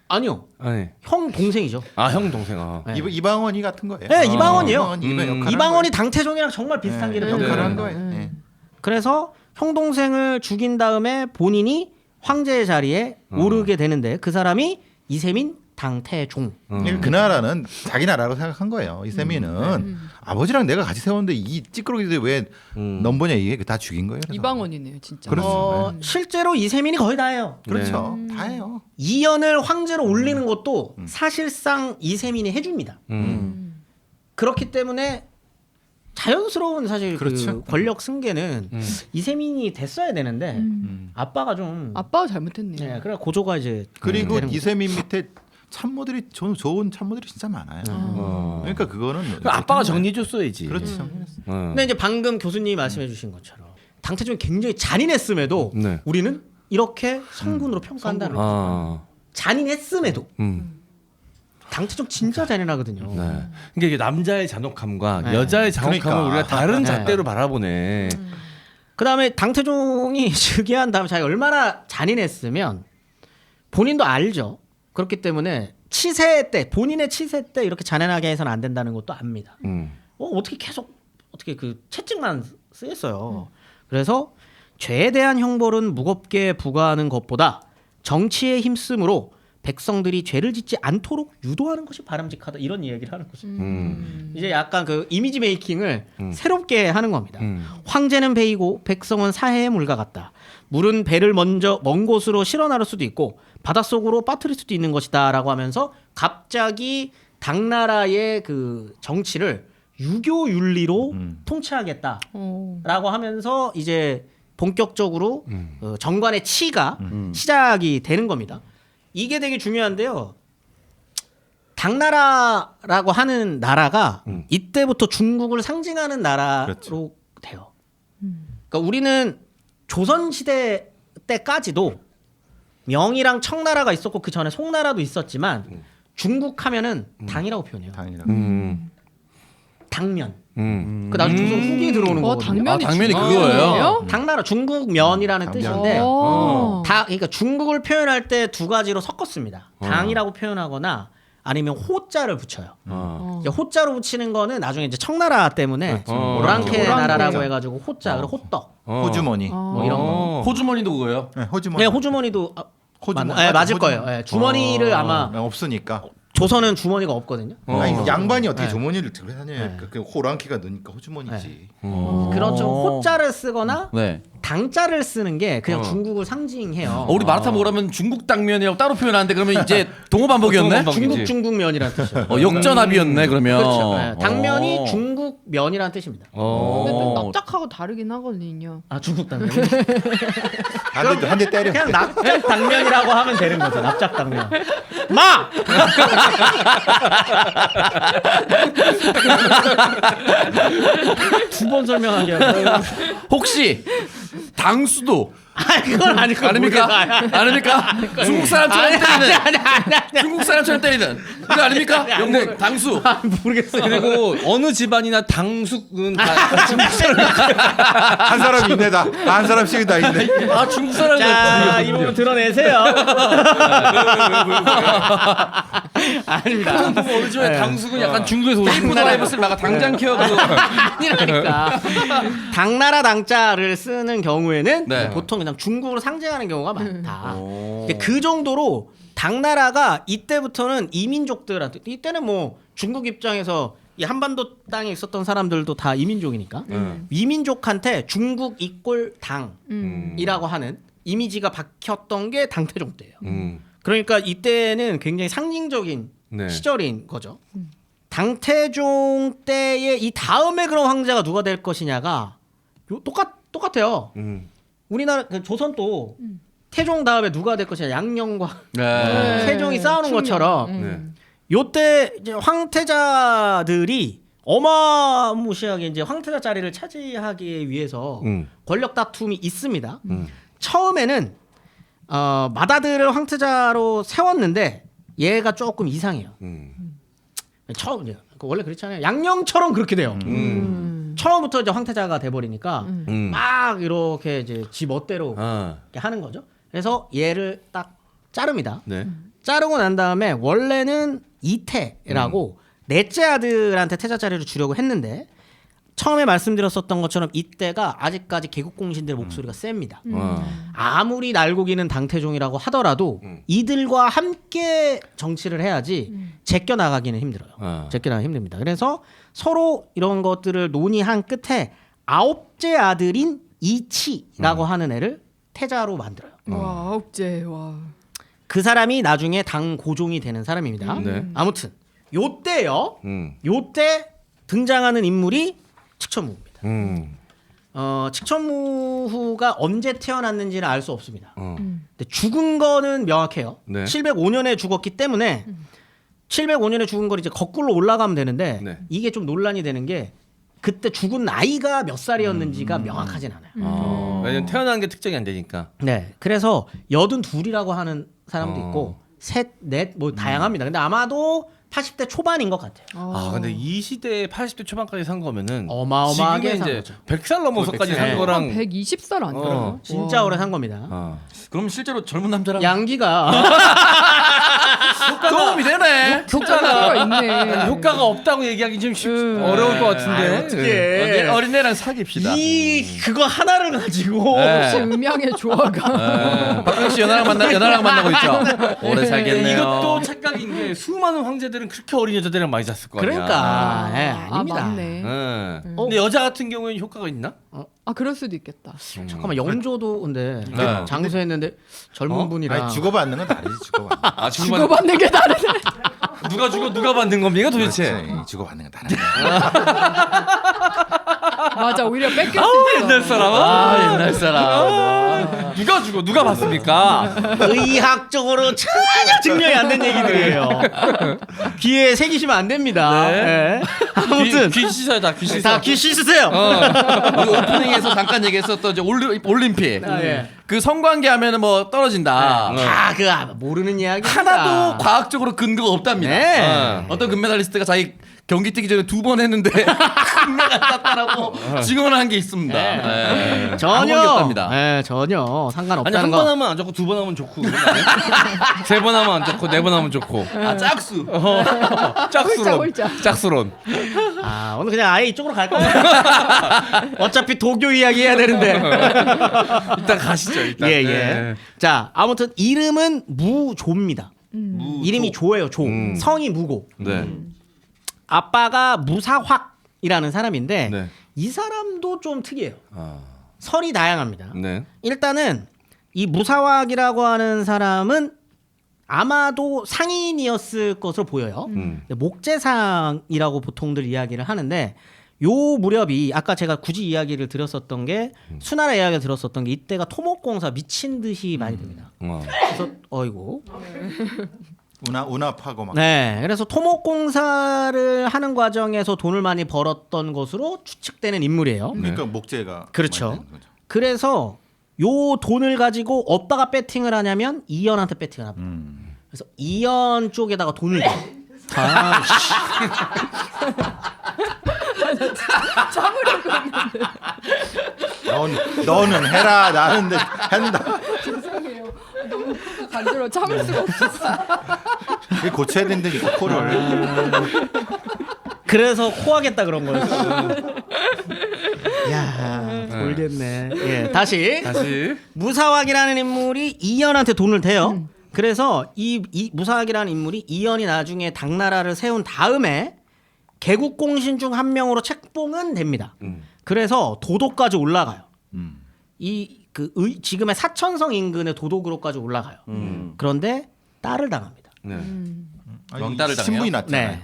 아니요, 아니. 형 동생이죠. 형 동생. 아. 네. 이방원이 같은 거예요. 네, 이방원이에요. 역할을 이방원이 한 당태종이랑 정말 비슷한 길을 거예요. 걷는 역할을 한 거예요. 거예요. 네. 그래서 형 동생을 죽인 다음에 본인이 황제의 자리에 오르게 되는데 그 사람이 이세민 당태종. 그 나라는 자기 나라로 생각한 거예요. 이세민은 아버지랑 내가 같이 세웠는데 이 찌끄러기들 왜 넘보냐 이게 다 죽인 거예요. 그래서. 이방원이네요, 진짜. 그렇죠. 실제로 이세민이 거의 다 해요. 그렇죠. 다 해요. 이연을 황제로 올리는 것도 사실상 이세민이 해줍니다. 그렇기 때문에 자연스러운 사실 그렇죠. 그 권력 승계는 이세민이 됐어야 되는데 아빠가 좀 아빠가 잘못했네요. 네, 그래 고조가 이제 그리고 되는 거죠. 이세민 밑에 참모들이 좋은 참모들이 진짜 많아요. 그러니까 그거는 아빠가 정리해 줬어야지. 그렇죠. 근데 이제 방금 교수님이 말씀해주신 것처럼 당태종이 굉장히 잔인했음에도 네. 우리는 이렇게 성군으로 평가한다는 거죠. 아. 잔인했음에도 당태종 진짜 잔인하거든요. 네. 그러니까 이게 남자의 잔혹함과 네. 여자의 잔혹함을 그러니까. 우리가 다른 네. 잣대로 바라보네. 그다음에 당태종이 즉위한 다음에 자기가 얼마나 잔인했으면 본인도 알죠. 그렇기 때문에 치세 때 본인의 치세 때 이렇게 잔인하게 해서는 안 된다는 것도 압니다. 어떻게 계속 어떻게 그 채찍만 쓰겠어요. 그래서 죄에 대한 형벌은 무겁게 부과하는 것보다 정치에 힘쓰므로 백성들이 죄를 짓지 않도록 유도하는 것이 바람직하다 이런 이야기를 하는 거죠. 이제 약간 그 이미지 메이킹을 새롭게 하는 겁니다. 황제는 배이고 백성은 사해의 물과 같다. 물은 배를 먼저 먼 곳으로 실어 나를 수도 있고 바닷속으로 빠뜨릴 수도 있는 것이다라고 하면서 갑자기 당나라의 그 정치를 유교 윤리로 통치하겠다라고 하면서 이제 본격적으로 정관의 치가 시작이 되는 겁니다. 이게 되게 중요한데요. 당나라라고 하는 나라가 이때부터 중국을 상징하는 나라로 그렇죠. 돼요. 그러니까 우리는 조선시대 때까지도 명이랑 청나라가 있었고 그 전에 송나라도 있었지만 중국 하면은 당이라고 표현해요. 당이라고. 당면. 그 나중에 조선 후기에 들어오는 거거든요. 당면이, 당면이 진짜 그거예요? 있어요? 당나라 중국 면이라는 당면. 뜻인데 오. 그러니까 중국을 표현할 때 두 가지로 섞었습니다. 당이라고 표현하거나 아니면 호자를 붙여요. 이제 호자로 붙이는 거는 나중에 이제 청나라 때문에 오랑캐 오랑캐. 나라라고 해가지고 호자 그리고 호떡 호주머니. 뭐 이런 거. 호주머니도 그거예요? 네, 호주머니. 네, 호주머니도 호주머니. 맞을 호주머니. 거예요. 네, 주머니를 아마 없으니까. 조선은 주머니가 없거든요. 아니, 양반이 어떻게 네. 주머니를 들고 다녀? 네. 그 호랑키가 넣으니까 호주머니지. 그런 좀 호자를 쓰거나 네. 당자를 쓰는 게 그냥 중국을 상징해요. 우리 마라탕 먹으라면 중국 당면이라고 따로 표현하는데 그러면 이제 동어 반복이었네. 중국면이라는 뜻이에요. 역전압이었네 그러면. 그렇죠. 네, 당면이 중국면이라는 뜻입니다. 근데 좀 어. 납작하고 다르긴 하거든요. 아 중국 당면. 한 대 때려. 그냥 납작 당면이라고 하면 되는 거죠. 납작 당면. 마! 두 번 설명하게 하고. 혹시 당수도 아 그건 아닐 거 아닙니까? 아닙니까? 중국 사람처럼 때리는 중국 사람처럼 때리는 그거 아닙니까? 영국 당수. 모르겠어요. 그리고 어느 집안이나 당숙은 다 한 사람이 있네다. 한 사람씩이 다 있네. 아 중국 사람. 자, 이 부분 드러내세요. 아닙니다. 어느 집안에 당숙은 약간 중국에서 오신 테이프 드라이버스를 막아 당장 키워. 아니라니까. 당나라 당자를 쓰는 경우에는 네. 보통 그냥 중국을 상징하는 경우가 많다. 그 정도로 당나라가 이때부터는 이민족들한테 이때는 뭐 중국 입장에서 이 한반도 땅에 있었던 사람들도 다 이민족이니까 이민족한테 중국 이꼴 당이라고 하는 이미지가 박혔던 게 당태종 때예요. 그러니까 이때는 굉장히 상징적인 네. 시절인 거죠. 당태종 때의 이 다음에 그런 황제가 누가 될 것이냐가 똑같아요. 우리나라 그 조선도 태종 다음에 누가 될 것이냐 양녕과 네. 세종이 싸우는 충녕. 것처럼 요때 이제 황태자들이 어마무시하게 이제 황태자 자리를 차지하기 위해서 권력 다툼이 있습니다. 처음에는 마다들을 황태자로 세웠는데 얘가 조금 이상해요. 처음 원래 그렇잖아요. 양녕처럼 그렇게 돼요. 처음부터 이제 황태자가 돼버리니까 막 이렇게 이제 지 멋대로 이렇게 하는 거죠. 그래서 얘를 딱 자릅니다. 네. 자르고 난 다음에 원래는 이태라고 넷째 아들한테 태자 자리를 주려고 했는데 처음에 말씀드렸었던 것처럼 이때가 아직까지 개국공신들의 목소리가 셉니다. 아무리 날고기는 당태종이라고 하더라도 이들과 함께 정치를 해야지 제껴 나가기는 힘들어요. 제껴 나가기 힘듭니다. 그래서 서로 이런 것들을 논의한 끝에 아홉째 아들인 이치라고 하는 애를 태자로 만들어요. 와 아홉째 와. 그 사람이 나중에 당 고종이 되는 사람입니다. 네. 아무튼 요때요. 요때 등장하는 인물이 칙천무후입니다. 칙천무후가 언제 태어났는지는 알 수 없습니다. 근데 죽은 거는 명확해요. 네. 705년에 죽었기 때문에 705년에 죽은 걸 이제 거꾸로 올라가면 되는데 네. 이게 좀 논란이 되는 게 그때 죽은 나이가 몇 살이었는지가 명확하진 않아요. 왜냐면 태어난 게 특정이 안 되니까. 네, 그래서 82이라고 하는 사람도 있고 셋, 넷 뭐 다양합니다. 근데 아마도 80대 초반인 것 같아요. 아 근데 이 시대에 80대 초반까지 산 거면은 어마어마하게 지금의 산 이제 거죠. 100살 넘어서까지 산 네. 거랑 120살 안 돼요. 진짜 오래 산 겁니다. 그럼 실제로 젊은 남자랑 양기가 도움이 되네. 효과가 있네. 효과가 없다고 얘기하기 좀 어려울 것 같은데. 어떻게 어린애랑 사귀읍시다. 이 그거 하나를 가지고 혹시 음양의 조화가 박근혜 씨 연하랑 만나고 있죠. 오래 살겠네요. 이것도 착각인 게 수많은 황제들은 그렇게 어린 여자들이랑 많이 잤을 거 아니야. 그러니까 예, 아닙니다. 맞네. 근데 여자 같은 경우에는 효과가 있나? 아 그럴 수도 있겠다. 잠깐만 영조도 근데 네. 장수했는데 젊은 분이랑 아니 주고받는 건 다르지 주고받는. 아 주고받는 게 다르네. 누가 주고 누가 받는 겁니까 도대체? 그렇지. 주고받는 건 다르네. 맞아 오히려 뺏길 수 있어. 옛날 사람. 아 옛날 사람. 누가 주고 누가 받습니까? 의학적으로 전혀 증명이 안 된 얘기들이에요. 귀에 새기시면 안 됩니다. 예. 아무튼 귀 씻어다 귀 씻어. 다 귀 씻으세요. 우리 오프닝에서 잠깐 얘기했었던 이제 올림픽. 아, 예. 그 성관계 하면은 뭐 떨어진다. 다 모르는 이야기 하나도 과학적으로 근거가 없답니다. 네. 어떤 금메달리스트가 자기 경기 뛰기 전에 2번 했는데 금메달 땄다라고 증언한 게 있습니다. 네. 전혀 아무것도 없답니다. 전혀 아니 상관없다는 한 거. 번 하면 안 좋고 두 번 하면 좋고 세 번 하면 안 좋고 네 번 하면 좋고 아 짝수. 짝수론 홀짝. 짝수론. 아 오늘 그냥 아예 이쪽으로 갈 거예요. 어차피 도교 이야기 해야 되는데. 일단 가시죠 일단. 예. 네. 자 아무튼 이름은 무조입니다. 이름이 조예요. 조. 성이 무고. 네. 아빠가 무사확이라는 사람인데 네. 이 사람도 좀 특이해요. 아. 설이 다양합니다. 네. 일단은 이 무사확이라고 하는 사람은 아마도 상인이었을 것으로 보여요. 근데 목재상이라고 보통들 이야기를 하는데 요 무렵이 아까 제가 굳이 이야기를 드렸었던 게 수나라 이야기를 들었었던 게 이때가 토목공사 미친 듯이 많이 됩니다. 그래서 어이고 운합하고 막. 네, 그래서 토목공사를 하는 과정에서 돈을 많이 벌었던 것으로 추측되는 인물이에요. 그러니까 목재가 그렇죠. 많이 되는 거죠. 그래서 요 돈을 가지고 어디다가 배팅을 하냐면 이연한테 배팅을 합니다. 그래서 이연 쪽에다가 돈을 줘. 아, 너는 해라 나는 한다. 죄송해요. 너무 코가 간지러워 참을 수가 없었어. 그게 고쳐야 된다니까 코를. 그래서 코하겠다 그런 거였어. 야, 돌겠네. 예, 다시 무사확이라는 인물이 이연한테 돈을 대요. 그래서 이 무사확이라는 인물이 이연이 나중에 당나라를 세운 다음에 개국공신 중 한 명으로 책봉은 됩니다. 그래서 도도까지 올라가요. 지금의 사천성 인근의 도도구로까지 올라가요. 그런데 딸을 당합니다. 네. 왕따를 당해요? 신분이 났잖아요. 네,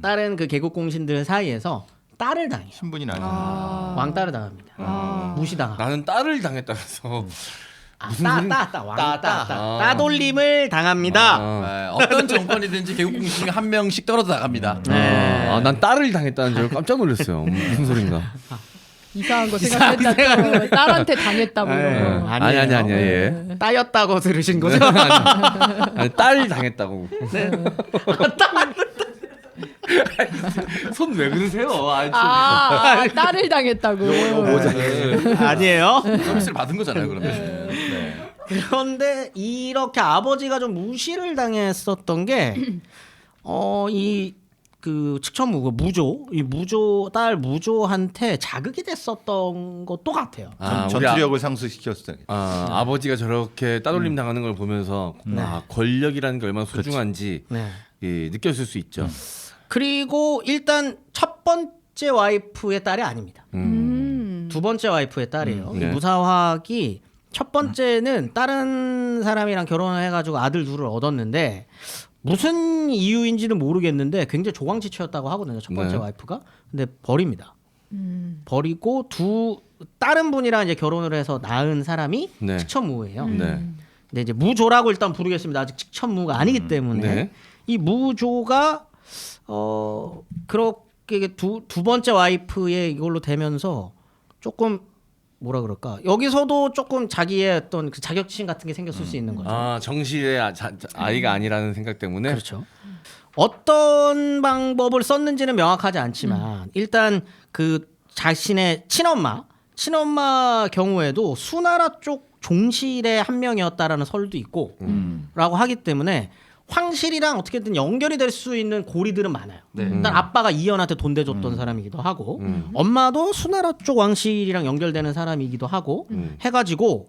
딸은 그 개국공신들 사이에서 딸을 당해요. 신분이 나잖아. 왕따를 당합니다. 무시당하고. 나는 딸을 당했다면서. 왕따. 따돌림을 당합니다. 네, 어떤 정권이든지 개국공신 중에 한 명씩 떨어져 나갑니다. 네. 난 딸을 당했다는 줄 깜짝 놀랐어요. 무슨 소린가? 이상한 거 생각했다고 딸한테 당했다고 이런 거. 아니. 예. 따였다고 들으신 거죠? 아니, 딸 당했다고. 손 왜 그러세요? 딸을 당했다고. 아니에요. 서비스를 받은 거잖아요, 그러면. 네. 그런데 이렇게 아버지가 좀 무시를 당했었던 게 이 그 측천무 무조 딸 무조한테 자극이 됐었던 것도 같아요. 전투력을 상승시켰어요. 아버지가 저렇게 따돌림 당하는 걸 보면서 권력이라는 게 얼마나 소중한지 예, 느꼈을 수 있죠. 그리고 일단 첫 번째 와이프의 딸이 아닙니다. 두 번째 와이프의 딸이에요. 네. 무사확이 첫 번째는 다른 사람이랑 결혼을 해가지고 아들 둘을 얻었는데 무슨 이유인지는 모르겠는데 굉장히 조광지처였다고 하거든요. 첫 번째 네. 와이프가. 근데 버립니다. 버리고 다른 분이랑 이제 결혼을 해서 낳은 사람이 네. 측천무예요. 네. 근데 이제 무조라고 일단 부르겠습니다. 아직 측천무가 아니기 때문에 네. 이 무조가 그렇게 두 번째 와이프의 이걸로 되면서 조금 뭐라 그럴까 여기서도 조금 자기의 어떤 그 자격지심 같은 게 생겼을 수 있는 거죠. 정실의 아이가 아니라는 생각 때문에. 그렇죠. 어떤 방법을 썼는지는 명확하지 않지만 일단 그 자신의 친엄마 경우에도 수나라 쪽 종실의 한 명이었다라는 설도 있고 라고 하기 때문에 황실이랑 어떻게든 연결이 될 수 있는 고리들은 많아요. 일단 아빠가 이연한테 돈 대줬던 사람이기도 하고 엄마도 수나라 쪽 왕실이랑 연결되는 사람이기도 하고 해가지고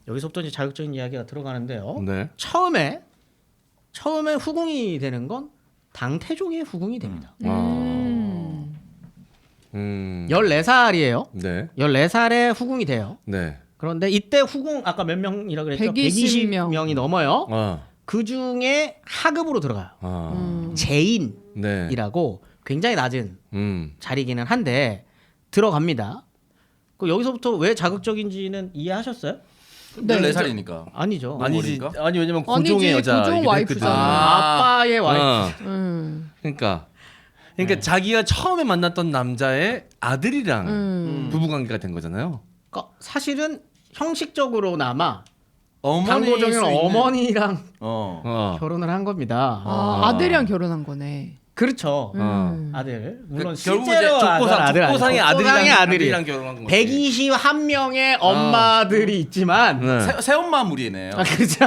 여기서부터 이제 자극적인 이야기가 들어가는데요. 네. 처음에 후궁이 되는 건 당태종의 후궁이 됩니다. 14살이에요. 네. 14살에 후궁이 돼요. 네. 그런데 이때 후궁 아까 몇 명이라 그랬죠? 120명. 120명이 넘어요. 그 중에 하급으로 들어가요. 제인이라고 네. 굉장히 낮은 자리기는 한데 들어갑니다. 그 여기서부터 왜 자극적인지는 이해하셨어요? 14살이니까. 아니죠. 아니지. 어린가? 아니 왜냐면 고종의 여자. 고종 와이프잖아. 아빠의 와이프. 그러니까 자기가 처음에 만났던 남자의 아들이랑 부부 관계가 된 거잖아요. 그러니까 사실은 형식적으로나마 어머니일 당고종은 수 있는- 어머니랑 결혼을 한 겁니다. 아들이랑 결혼한 거네. 그렇죠. 아들. 물론 결국 실제로 이제 족보상의 아들이 아들이랑 결혼한 거지. 121명의 엄마들이 있지만 새엄마물이네요. 그죠.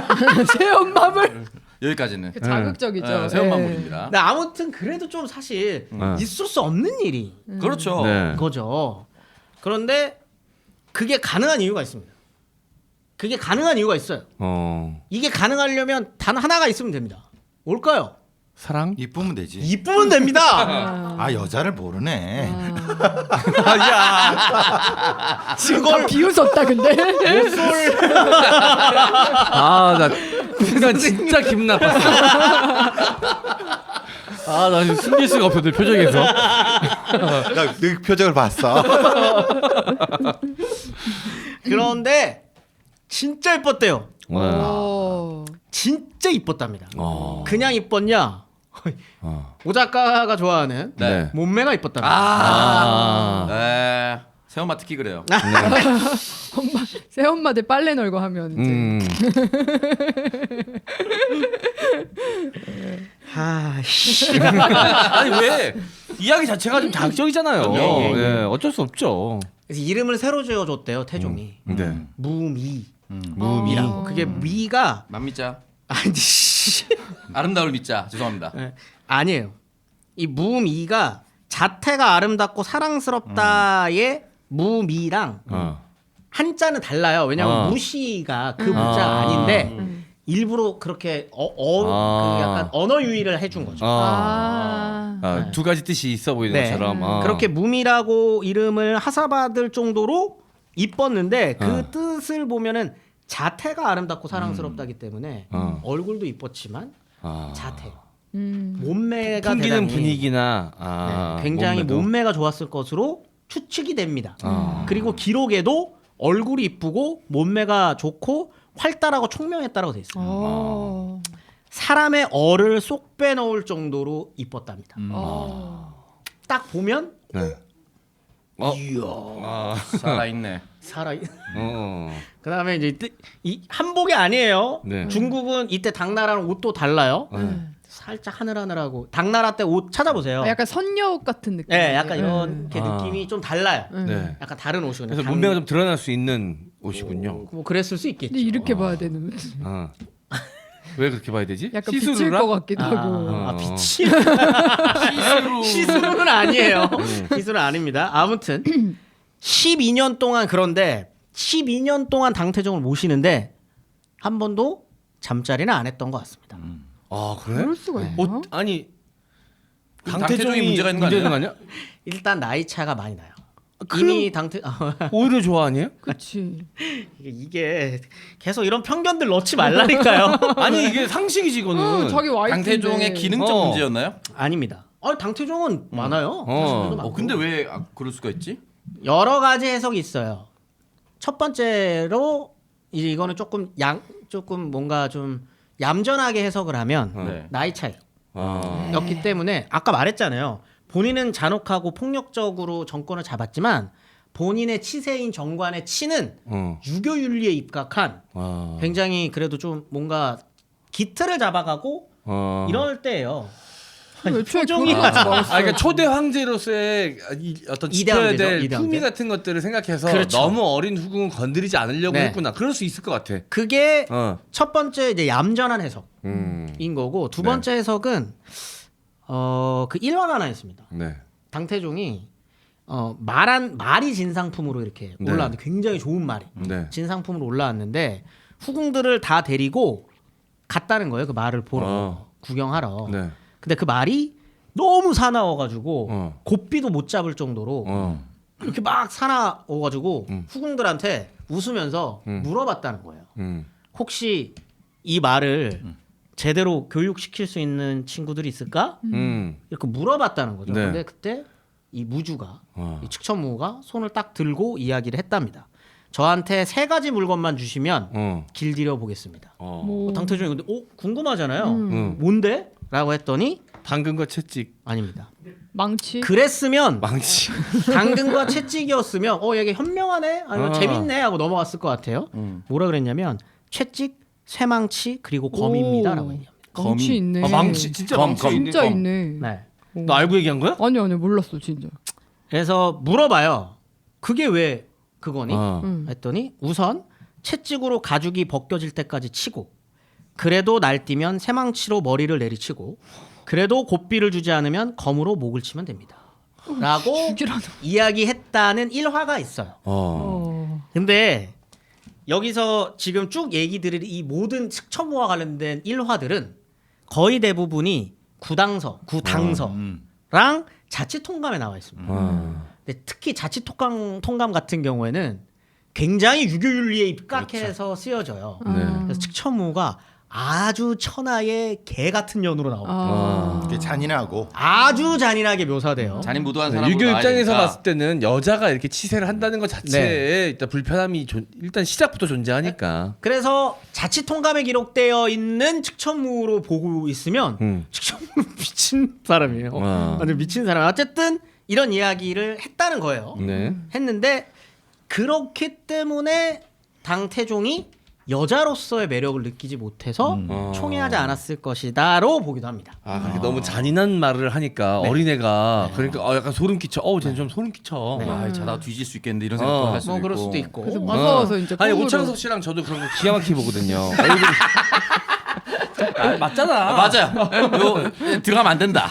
새엄마물. 여기까지는. 자극적이죠. 새엄마물입니다. 근데 아무튼 그래도 좀 사실 있을 수 없는 일이 그렇죠. 네. 거죠. 그런데 그게 가능한 이유가 있습니다. 그게 가능한 이유가 있어요. 이게 가능하려면 단 하나가 있으면 됩니다. 뭘까요? 사랑? 이쁘면 되지. 이쁘면 됩니다. 아 여자를 모르네. 지금 다 비웃었다 근데. 나 순간 진짜 기분 나빴어. 나 지금 숨길 수가 없어 내 표정에서. 나네 표정을 봤어. 그런데 진짜 이뻤대요. 어. 진짜 이뻤답니다. 그냥 이뻤냐? 오 작가가 좋아하는 네. 몸매가 이뻤답니다. 네. 새엄마 특히 그래요. 새엄마들 빨래 널고 하면 이제 아니 왜 이야기 자체가 좀 자극적이잖아요. 예. 네, 어쩔 수 없죠. 그래서 이름을 새로 지어줬대요 태종이. 네. 무미. 무미라고. 그게 미가 맘미자. 아니 아름다울 미자. 죄송합니다. 네. 아니에요. 이 무미가 자태가 아름답고 사랑스럽다의 무미랑 한자는 달라요. 왜냐하면 무시가 그 무자가 아닌데 일부러 그렇게 그 약간 언어 유희를 해준 거죠. 두 가지 뜻이 있어 보이는 네. 것처럼. 그렇게 무미라고 이름을 하사받을 정도로 이뻤는데 그 뜻을 보면은 자태가 아름답고 사랑스럽다기 때문에 얼굴도 이뻤지만 자태, 몸매가 풍기는 대단히 분위기나 네, 굉장히 몸매도. 몸매가 좋았을 것으로 추측이 됩니다. 그리고 기록에도 얼굴이 이쁘고 몸매가 좋고 활달하고 총명했다라고 돼 있어요. 사람의 얼을 쏙 빼놓을 정도로 이뻤답니다. 딱 보면 네. 이야 살아있네. 살아. 어. 그다음에 이제 이 한복이 아니에요. 네. 중국은 이때 당나라랑 옷도 달라요. 살짝 하늘하늘하고 당나라 때 옷 찾아보세요. 약간 선녀옷 같은 느낌. 네, 약간 이렇게 느낌이 좀 달라요. 네. 약간 다른 옷이거든요. 그래서 몸매가 좀 드러날 수 있는 옷이군요. 뭐 그랬을 수 있겠죠. 근데 이렇게 봐야 되는. 왜 그렇게 봐야 되지? 약간 비칠 시스루라? 것 같기도 하고. 빛이 시스루는 아니에요. 시스루는 아닙니다. 아무튼 12년 동안 그런데 12년 동안 당태종을 모시는데 한 번도 잠자리는 안 했던 것 같습니다. 그래? 그럴 수가 있나? 아니 당태종이 문제가 있는 거 아니야? 아니야? 일단 나이 차가 많이 나요. 이미 당태 오히려 좋아 아니에요? 그치. 이게 계속 이런 편견들 넣지 말라니까요. 아니 이게 상식이지 이거는. 자기 와이프. 당태종의 기능적 어. 문제였나요? 아닙니다. 당태종은 많아요. 자신들도 많고. 근데 왜 그럴 수가 있지? 여러 가지 해석이 있어요. 첫 번째로 이제 이거는 조금 뭔가 좀 얌전하게 해석을 하면 네. 나이 차이였기 때문에 아까 말했잖아요. 본인은 잔혹하고 폭력적으로 정권을 잡았지만 본인의 치세인 정관의 치는 유교윤리에 입각한 굉장히 그래도 좀 뭔가 기틀을 잡아가고 이럴 때예요. 표정이 그러니까 초대 황제로서의 어떤 이대 지켜야 황제죠, 될 이대 품위 황제. 같은 것들을 생각해서 그렇죠. 너무 어린 후궁은 건드리지 않으려고 네. 했구나. 그럴 수 있을 것 같아. 그게 첫 번째 이제 얌전한 해석인 거고 두 번째 해석은 그 일화가 하나 있습니다. 네. 당태종이 말이 진상품으로 이렇게 네. 올라왔는데 굉장히 좋은 말이 네. 진상품으로 올라왔는데 후궁들을 다 데리고 갔다는 거예요. 그 말을 보러 구경하러. 네. 근데 그 말이 너무 사나워가지고 곱비도 못 잡을 정도로 이렇게 막 사나워가지고 후궁들한테 웃으면서 물어봤다는 거예요. 혹시 이 말을 제대로 교육시킬 수 있는 친구들이 있을까? 이렇게 물어봤다는 거죠. 네. 근데 그때 이 무주가 이 측천무가 손을 딱 들고 이야기를 했답니다. 저한테 3가지 물건만 주시면 길들여 보겠습니다. 당태종이 근데 궁금하잖아요. 뭔데? 라고 했더니 당근과 채찍. 아닙니다. 망치. 그랬으면 망치. 당근과 채찍이었으면 얘게 현명하네 아니면 재밌네 하고 넘어갔을 것 같아요. 뭐라 그랬냐면 채찍, 쇠망치 그리고 검입니다라고 했냐. 망치 있네. 망치 진짜 망치 진짜 검. 있네. 네. 너 알고 얘기한 거야? 아니 몰랐어 진짜. 그래서 물어봐요. 그게 왜 그거니? 음. 했더니 우선 채찍으로 가죽이 벗겨질 때까지 치고 그래도 날뛰면 쇠망치로 머리를 내리치고 그래도 곱비를 주지 않으면 검으로 목을 치면 됩니다. 라고 죽이라는. 이야기했다는 일화가 있어요. 근데 여기서 지금 쭉 얘기 드릴 이 모든 측천무와 관련된 일화들은 거의 대부분이 구당서랑 자치통감에 나와 있습니다. 근데 특히 자치통감 같은 경우에는 굉장히 유교윤리에 입각해서 쓰여져요. 그래서 측천무가 아주 천하의 개 같은 년으로 나옵니다. 되게 잔인하고 아주 잔인하게 묘사돼요. 잔인무도한 사람 유교 입장에서 봤을 때는 여자가 이렇게 치세를 한다는 것 자체에 일단 불편함이 일단 시작부터 존재하니까. 그래서 자치통감에 기록되어 있는 측천무로 보고 있으면 측천무 미친 사람이에요. 완전 미친 사람. 어쨌든 이런 이야기를 했다는 거예요. 네. 했는데 그렇기 때문에 당태종이 여자로서의 매력을 느끼지 못해서 총애하지 않았을 것이다로 보기도 합니다. 그렇게 너무 잔인한 말을 하니까 어린애가 그러니까 약간 소름 끼쳐. 쟤는 좀 소름 끼쳐. 자다 뒤질 수 있겠는데 이런 생각도 할 수도 뭐 있고. 그럴 수도 있고. 그래서 무서워서 이제 아니 꿈으로. 오창석 씨랑 저도 그런 거 기가 막히게 보거든요. 맞잖아. 맞아요. 요 들어가면 안 된다.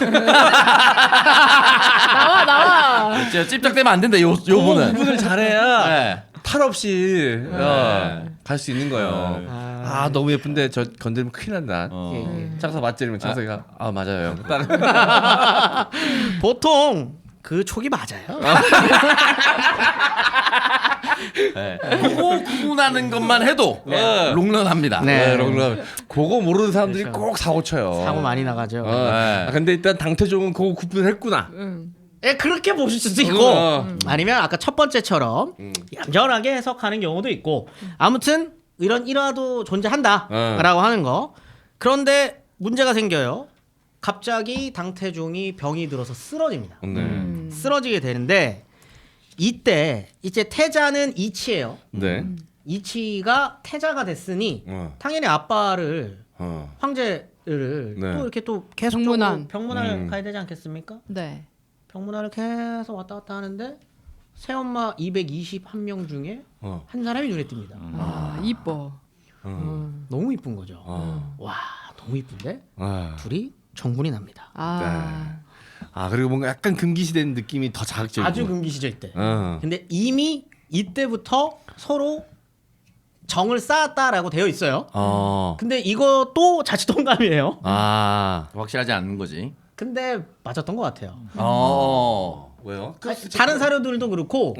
나와. 찝짝대면 안 된다. 요 부분은. 구분을 잘해야 네. 탈 없이 갈 수 있는 거예요. 너무 예쁜데 저 건드리면 큰일 난다. 창석 맞지르면 창석이가 맞아요. 보통 그 촉이 맞아요. 그거 구분하는 것만 해도 롱런합니다. 네. 그거 모르는 사람들이 그렇죠. 꼭 사고 쳐요. 사고 많이 나가죠. 근데 일단 당태종은 그거 구분했구나. 예, 그렇게 보실 수도 있고 아니면 아까 첫 번째처럼 얌전하게 해석하는 경우도 있고 아무튼 이런 일화도 존재한다라고 하는 거. 그런데 문제가 생겨요. 갑자기 당태종이 병이 들어서 쓰러집니다. 쓰러지게 되는데 이때 이제 태자는 이치예요. 네. 이치가 태자가 됐으니 당연히 아빠를 황제를 네. 또 이렇게 또 계속적으로 병문안. 병문안을 가야 되지 않겠습니까? 네. 병문안을 계속 왔다 갔다 하는데 새엄마 221명 중에 한 사람이 눈에 띕니다. 이뻐. 너무 이쁜 거죠. 와 너무 이쁜데 둘이 정분이 납니다. 그리고 뭔가 약간 금기시된 느낌이 더 자극적이고. 아주 금기시죠 이때. 근데 이미 이때부터 서로 정을 쌓았다라고 되어 있어요. 근데 이것도 자치통감이에요. 확실하지 않은 거지. 근데 맞았던 것 같아요. 왜요? 다른 사료들도 그렇고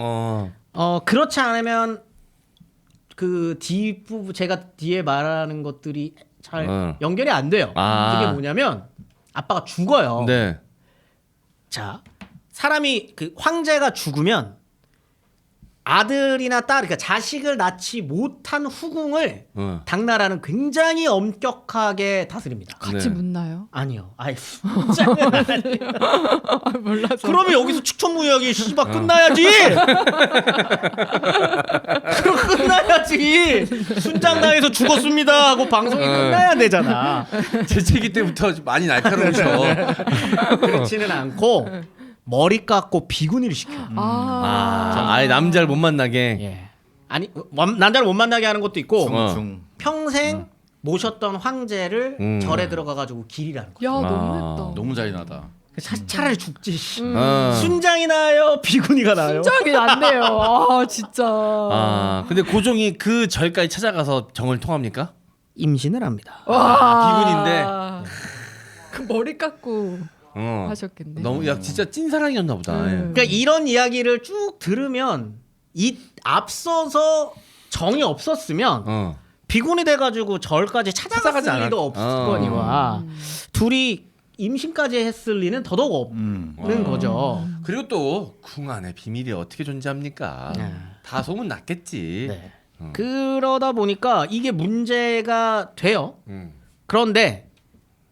그렇지 않으면 그 뒷부분 제가 뒤에 말하는 것들이 잘 연결이 안 돼요. 그게 뭐냐면 아빠가 죽어요. 네. 자, 사람이 그 황제가 죽으면 아들이나 딸, 그러니까 자식을 낳지 못한 후궁을 당나라는 굉장히 엄격하게 다스립니다. 같이 묻나요? 아니요. 아이 진짜는 아니에요. 몰라서. 그러면 여기서 축천무 이야기 씨발 끝나야지. 그럼 끝나야지. 순장당해서 죽었습니다 하고 방송이 끝나야 되잖아. 재채기 때부터 많이 날카로우셔. 그렇지는 않고 머리 깎고 비구니를 시켜. 아예 남자를 못 만나게. 예. 아니 남자를 못 만나게 하는 것도 있고 중 평생 모셨던 황제를 절에 들어가가지고 길이라는 거. 야 너무했다. 너무 잔인하다. 차라리 죽지. 순장이 나요, 비구니가 나요. 순장이 안 돼요. 진짜. 근데 고종이 그 절까지 찾아가서 정을 통합니까? 임신을 합니다. 비군인데. 그 머리 깎고 하셨겠네. 너무 진짜 찐사랑이었나 보다. 그러니까 이런 이야기를 쭉 들으면 이 앞서서 정이 없었으면 비군이 돼가지고 절까지 찾아갔을 리도 없을 거니와 둘이 임신까지 했을 리는 더더욱 없는 거죠. 그리고 또 궁 안에 비밀이 어떻게 존재합니까? 다 소문 났겠지. 네. 그러다 보니까 이게 문제가 돼요. 그런데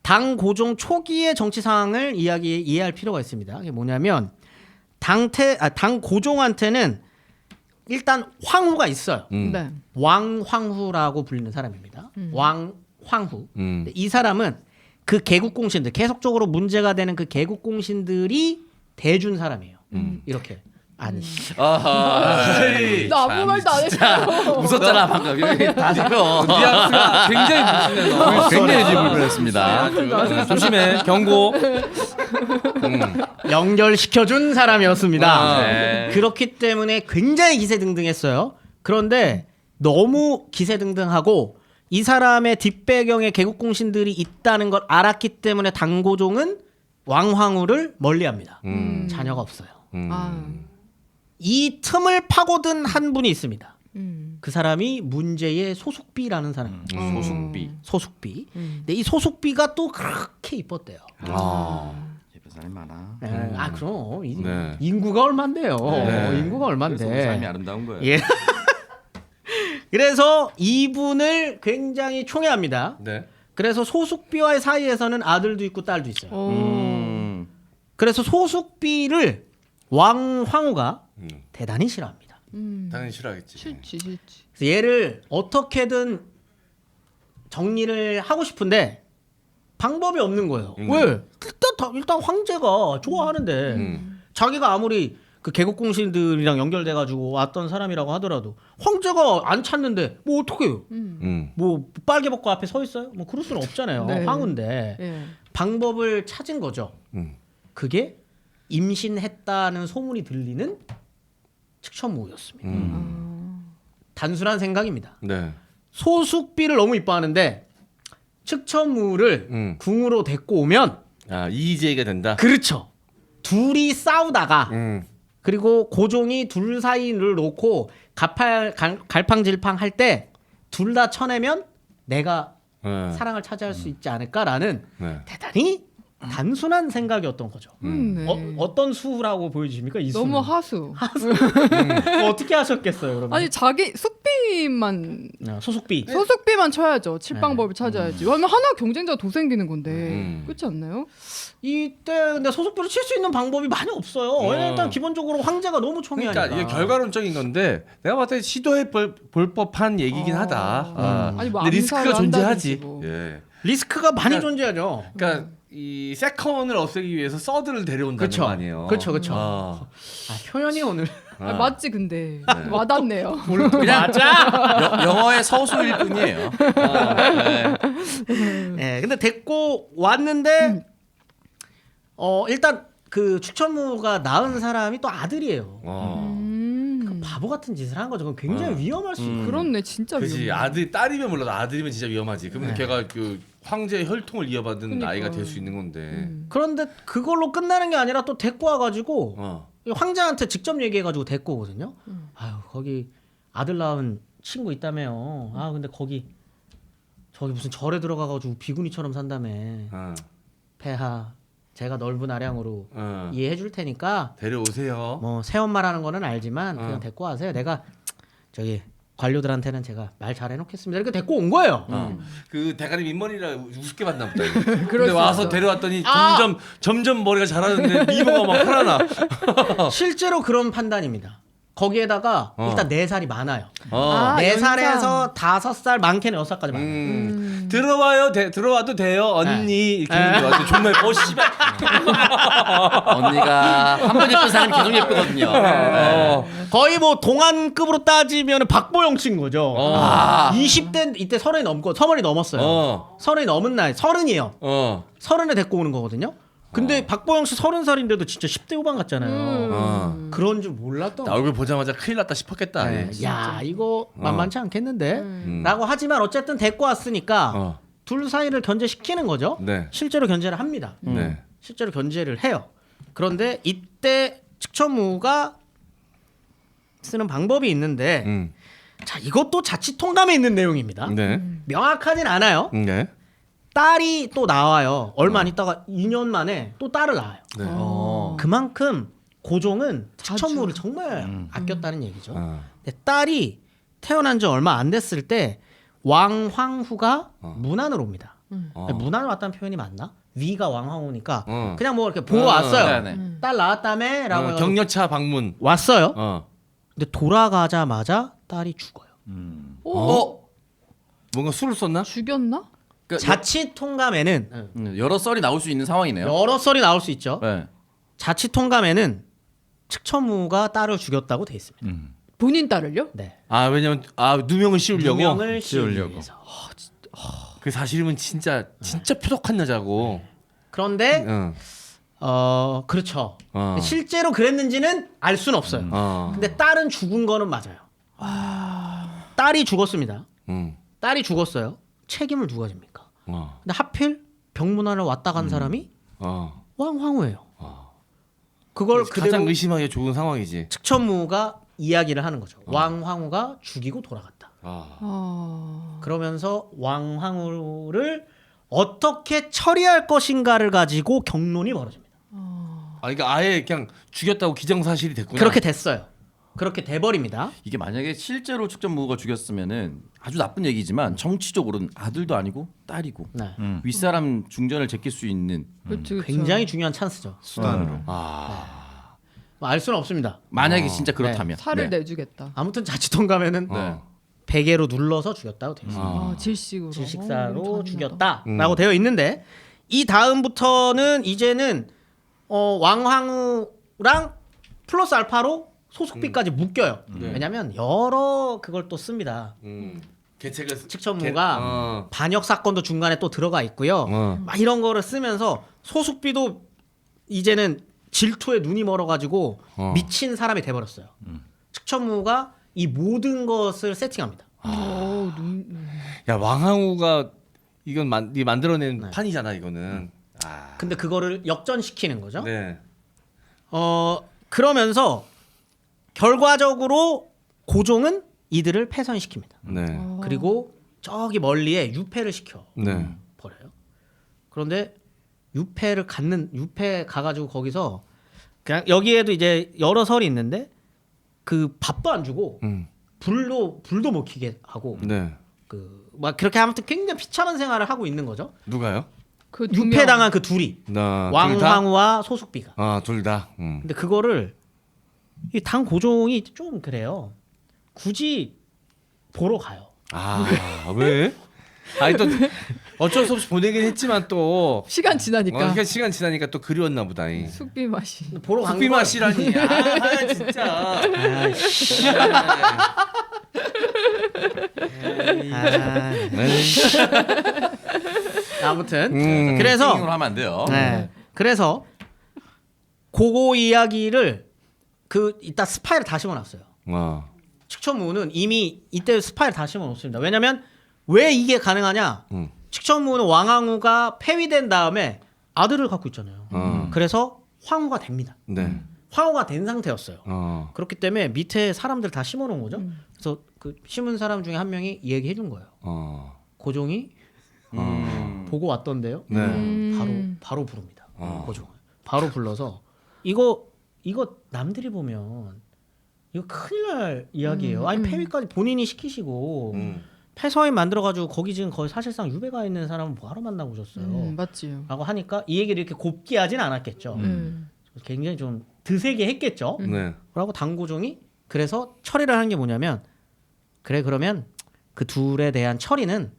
당 고종 초기의 정치 상황을 이해할 필요가 있습니다. 이게 뭐냐면 당 고종한테는 일단 황후가 있어요. 네. 왕황후라고 불리는 사람입니다. 왕황후. 이 사람은 그 개국공신들 계속적으로 문제가 되는 그 개국공신들이 대준 사람이에요. 이렇게 아니. 나 아무 말도 안 했어. 웃었잖아 방금. 다 들어. 뉘앙스가 굉장히 불편해요. 굉장히 불편했습니다. 조심해. 경고. 연결시켜준 사람이었습니다. 네. 그렇기 때문에 굉장히 기세등등했어요. 그런데 너무 기세등등하고 이 사람의 뒷배경에 개국공신들이 있다는 걸 알았기 때문에 당고종은 왕황후를 멀리합니다. 자녀가 없어요. 아. 이 틈을 파고든 한 분이 있습니다. 음. 그 사람이 문제의 소숙비라는 사람. 소숙비. 소숙비. 근데 이 소숙비가 또 그렇게 이뻤대요. 예쁜 사람이 많아. 아 그럼 네. 인구가 얼만데요. 네. 인구가 그래서 삶이 얼만데. 아름다운 거예요. 예. 그래서 이분을 굉장히 총애합니다. 네. 그래서 소숙비와의 사이에서는 아들도 있고 딸도 있어요. 그래서 소숙비를 왕황후가 대단히 싫어합니다. 당연히 싫어하겠지. 싫지. 그래서 얘를 어떻게든 정리를 하고 싶은데 방법이 없는 거예요. 왜? 일단 황제가 좋아하는데 자기가 아무리 그 개국공신들이랑 연결돼가지고 왔던 사람이라고 하더라도 황제가 안 찾는데 뭐 어떡해요? 뭐 빨개 벗고 앞에 서 있어요? 뭐 그럴 수는 없잖아요. 네. 황후인데 예. 방법을 찾은 거죠. 그게 임신했다는 소문이 들리는 측천무였습니다. 단순한 생각입니다. 네. 소숙비를 너무 이뻐하는데 측천무를 궁으로 데리고 오면 아 이의제기가 된다. 그렇죠. 둘이 싸우다가 그리고 고종이 둘 사이를 놓고 갈팡질팡 할 때 둘 다 쳐내면 내가 네. 사랑을 차지할 수 있지 않을까라는 네. 대단히 단순한 생각이었던 거죠. 네. 어떤 수라고 보여주십니까? 이 수는? 너무 하수. 어떻게 하셨겠어요, 여러분? 아니 자기 숙비만 소숙비. 소숙비만 쳐야죠. 칠방법을 찾아야지. 왜냐면 하나 경쟁자가 더 생기는 건데 그렇지 않나요? 이때 근데 소숙비를 칠 수 있는 방법이 많이 없어요. 왜냐면 일단 기본적으로 황제가 너무 총이하니까. 그러니까 이게 결과론적인 건데 내가 봤을 때 시도해 볼 법한 얘기긴 하다. 아니 뭐 근데 리스크가 암살을 존재하지. 한다든지 뭐. 예. 리스크가 많이 그러니까- 존재하죠. 그러니까 이 세컨을 없애기 위해서 서드를 데려온다는 그쵸. 거 아니에요. 그쵸. 아. 표현이 오늘 아, 맞지 근데 와닿네요. 맞아. 영어의 서수일 뿐이에요. 네, 근데 데리고 왔는데 일단 그 축천무가 낳은 사람이 또 아들이에요. 바보 같은 짓을 한 거죠. 그건 굉장히 위험할 수 있고. 그렇네 진짜 그지 위험해. 아들 딸이면 몰라도 아들이면 진짜 위험하지. 그러면 네. 걔가 그 황제의 혈통을 이어받은 그러니까. 나이가 될 수 있는 건데. 그런데 그걸로 끝나는 게 아니라 또 데리고 와가지고 이 황제한테 직접 얘기해가지고 데리고 오거든요. 아유 거기 아들 낳은 친구 있다며요. 아 근데 저기 무슨 절에 들어가가지고 비구니처럼 산다며. 어. 폐하 제가 넓은 아량으로 어. 이해해줄 테니까 데려오세요. 뭐 새엄마라는 거는 알지만 그냥 데리고 와세요. 내가 저기 관료들한테는 제가 말 잘해놓겠습니다. 이렇게 데리고 온 거예요. 그 대가리 민머리라 우습게 봤나 보다. 근데 와서 데려왔더니 점점 머리가 자라는데 미모가 막 살아나. 실제로 그런 판단입니다. 거기에다가 일단 4살이 많아요. 아, 4살에서 5살, 많게는 6살까지 많아요. 들어와도 돼요 언니 이렇게 했는데 완전 정말 씨발. 언니가 한 번 예쁜 사람이 계속 예쁘거든요. 거의 뭐 동안급으로 따지면 박보영 친구죠. 20대 이때 30이 넘고 30이 넘었어요. 30이 넘은 나이 30이에요. 30에 데리고 오는 거거든요. 근데 박보영 씨 30살인데도 진짜 10대 후반 같잖아요. 그런 줄 몰랐던 나 얼굴 보자마자 큰일 났다 싶었겠다. 네. 야 이거 만만치 않겠는데 라고 하지만 어쨌든 데리고 왔으니까 둘 사이를 견제시키는 거죠. 네. 실제로 견제를 합니다. 네. 실제로 견제를 해요. 그런데 이때 측천무가 쓰는 방법이 있는데 자 이것도 자칫 통감에 있는 내용입니다. 네. 명확하진 않아요. 네. 딸이 또 나와요. 얼마 안 있다가 2년 만에 또 딸을 낳아요. 네. 그만큼 고종은 측천무를 정말 아꼈다는 얘기죠. 근데 딸이 태어난 지 얼마 안 됐을 때 왕황후가 문안을 옵니다. 문안 왔다는 표현이 맞나? 위가 왕황후니까 그냥 뭐 이렇게 보러 왔어요. 네네. 딸 낳았다며라고 해가지고 격려차 방문. 왔어요. 근데 돌아가자마자 딸이 죽어요. 뭔가 술을 썼나? 죽였나? 그러니까 자칫 통감에는 여러 썰이 나올 수 있는 상황이네요. 여러 썰이 나올 수 있죠. 네. 자칫 통감에는 측천무가 딸을 죽였다고 돼 있습니다. 본인 딸을요? 네. 아 왜냐면 누명을 씌우려고. 누명을 씌우려고. 위해서. 그 사실이면 진짜 표독한 여자고. 그런데 그렇죠. 실제로 그랬는지는 알 수는 없어요. 근데 딸은 죽은 거는 맞아요. 딸이 죽었습니다. 음. 딸이 죽었어요. 책임을 누가 집니까? 어. 근데 하필 병문안을 왔다 간 사람이 어. 왕황후예요. 그걸 가장 그대로 의심하기 좋은 상황이지. 측천무가 이야기를 하는 거죠. 왕황후가 죽이고 돌아갔다. 그러면서 왕황후를 어떻게 처리할 것인가를 가지고 경론이 벌어집니다. 그러니까 아예 그냥 죽였다고 기정사실이 됐구나. 그렇게 됐어요. 그렇게 돼버립니다. 이게 만약에 실제로 측정무가 죽였으면은 아주 나쁜 얘기지만 정치적으로는 아들도 아니고 딸이고 네. 윗사람 중전을 제낄 수 있는 그렇죠. 굉장히 중요한 찬스죠. 수단으로. 뭐알 수는 없습니다. 만약에 진짜 그렇다면 살을 네. 내주겠다. 아무튼 자치동 가면은 베개로 눌러서 죽였다고 되어 있습니다. 질식으로. 질식사로 잔인하다. 죽였다라고 되어 있는데 이 다음부터는 이제는 왕황후랑 플러스 알파로 소속비까지 묶여요. 왜냐하면 여러 그걸 또 씁니다. 계책을 측천무가 반역 사건도 중간에 또 들어가 있고요. 막 이런 거를 쓰면서 소속비도 이제는 질투에 눈이 멀어가지고 미친 사람이 돼버렸어요. 측천무가 이 모든 것을 세팅합니다. 야 왕항우가 이건 만들어낸 판이잖아 이거는. 근데 그거를 역전시키는 거죠. 네. 그러면서 결과적으로 고종은 이들을 패선시킵니다. 네. 그리고 저기 멀리에 유패를 시켜 네. 버려요. 그런데 유패 가가지고 거기서 그냥 여기에도 이제 여러 설이 있는데 그 밥도 안 주고 불도 못 켜게 하고 네. 그 막 그렇게 아무튼 굉장히 비참한 생활을 하고 있는 거죠. 누가요? 그 두 명. 유패당한 그 둘이 왕황후와 소숙비가. 둘 다. 근데 그거를 이 당 고종이 좀 그래요. 굳이 보러 가요. 왜? 아니 또 어쩔 수 없이 보내긴 했지만 또 시간 지나니까 그러니까 시간 지나니까 또 그리웠나 보다. 숙비 맛이. 보러 간 숙비 거. 맛이라니. 진짜. 아무튼 그래서 으로 하면 안 돼요. 그래서 그거 이야기를 이따 스파이를 다 심어놨어요. 측천무는 이미 이때 스파이를 다 심어놓습니다. 왜냐면 왜 이게 가능하냐? 측천무는 왕항우가 폐위된 다음에 아들을 갖고 있잖아요. 그래서 황후가 됩니다. 네. 황후가 된 상태였어요. 그렇기 때문에 밑에 사람들 다 심어놓은 거죠. 그래서 그 심은 사람 중에 한 명이 얘기해 준 거예요. 고종이 보고 왔던데요. 네. 바로 부릅니다. 고종을 바로 불러서 이거 남들이 보면 이거 큰일 날 이야기예요. 아니 폐위까지 본인이 시키시고 폐서인 만들어가지고 거기 지금 거의 사실상 유배가 있는 사람은 뭐하러 만나고 오셨어요. 맞지요. 라고 하니까 이 얘기를 이렇게 곱게 하진 않았겠죠. 굉장히 좀 드세게 했겠죠. 네. 그러고 당고종이 그래서 처리를 하는 게 뭐냐면 그래 그러면 그 둘에 대한 처리는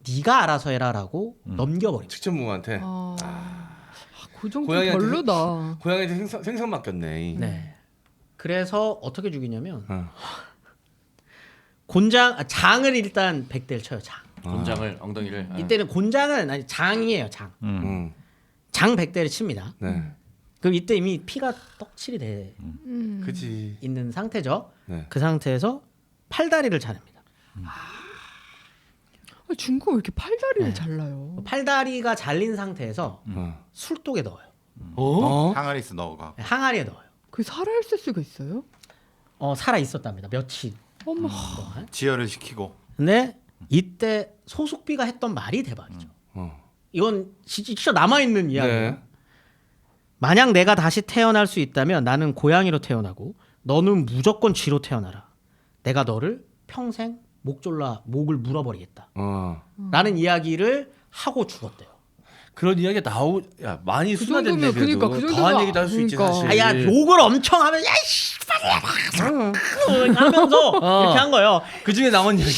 네가 알아서 해라라고 넘겨버립니다. 측천무한테 고종 좀 고양이한테 별로다. 고양이한테 생선 맡겼네. 네. 그래서 어떻게 죽이냐면 어. 장을 일단 100대를 쳐요. 장. 곤장을 엉덩이를. 이때는 곤장은 아니 장이에요. 장. 장 100대를 칩니다. 네. 그럼 이때 이미 피가 떡칠이 돼 그지. 있는 상태죠. 네. 그 상태에서 팔다리를 자릅니다. 중국 왜 이렇게 팔다리를 잘라요? 팔다리가 잘린 상태에서 술독에 넣어요. 항아리스 넣어가. 항아리에 넣어요. 그 살아있을 수가 있어요? 살아 있었답니다. 며칠 어머. 동안. 지혈을 시키고. 근데 이때 소숙비가 했던 말이 대박이죠. 이건 진짜 남아 있는 이야기예요. 네. 만약 내가 다시 태어날 수 있다면 나는 고양이로 태어나고 너는 무조건 쥐로 태어나라. 내가 너를 평생 목 졸라 목을 물어버리겠다. 라는 이야기를 하고 죽었대요. 그런 이야기가 많이 그 순화됐네. 정도면 그래도. 그러니까 그 더한 정도면 얘기도 할 수 있지 그러니까. 사실. 야 욕을 엄청 하면 야 씨발이야 하면서 이렇게 한 거예요. 그 중에 나온 얘기. 이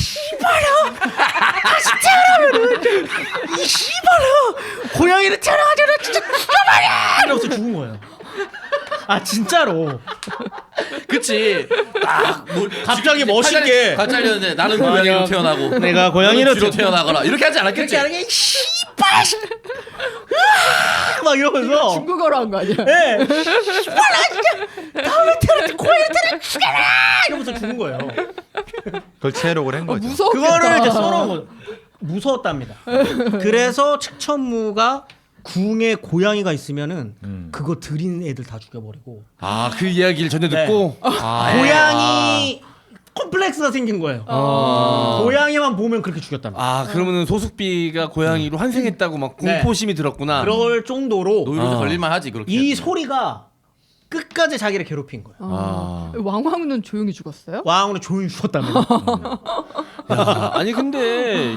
씨발아 고양이를 태어나가지고 나 진짜 죽여버려 이러면서 죽은 거예요. 진짜로. 그치. 갑자기 멋있게 가 잘렸는데 나는 고양이로 태어나고 내가 고양이로 쥐로 태어나거나 이렇게 하지 않았겠지. 그렇게 하는 게 씨발 막 이러면서 중국어로 한 거 아니야? 네. 씨발 나 진짜 다음에 태어났지 고양이 태어나 죽여라 이러면서 죽은 거예요. 그걸 체록을 한 거죠. 무서웠겠다. 그거를 이제 써놓은 거 무서웠답니다. 그래서 측천무가 궁에 고양이가 있으면은 그거 들인 애들 다 죽여버리고 아, 그 이야기를 전에 듣고 고양이 컴플렉스가 생긴 거예요. 고양이만 보면 그렇게 죽였답니다. 아, 그러면은 소숙비가 고양이로 환생했다고 막 공포심이 들었구나. 그럴 정도로 노이로제 걸릴만 하지 그렇게. 이 하면. 소리가 끝까지 자기를 괴롭힌 거예요. 왕왕은 조용히 죽었어요? 왕으로 조용히 죽었답니다. 야, 아니 근데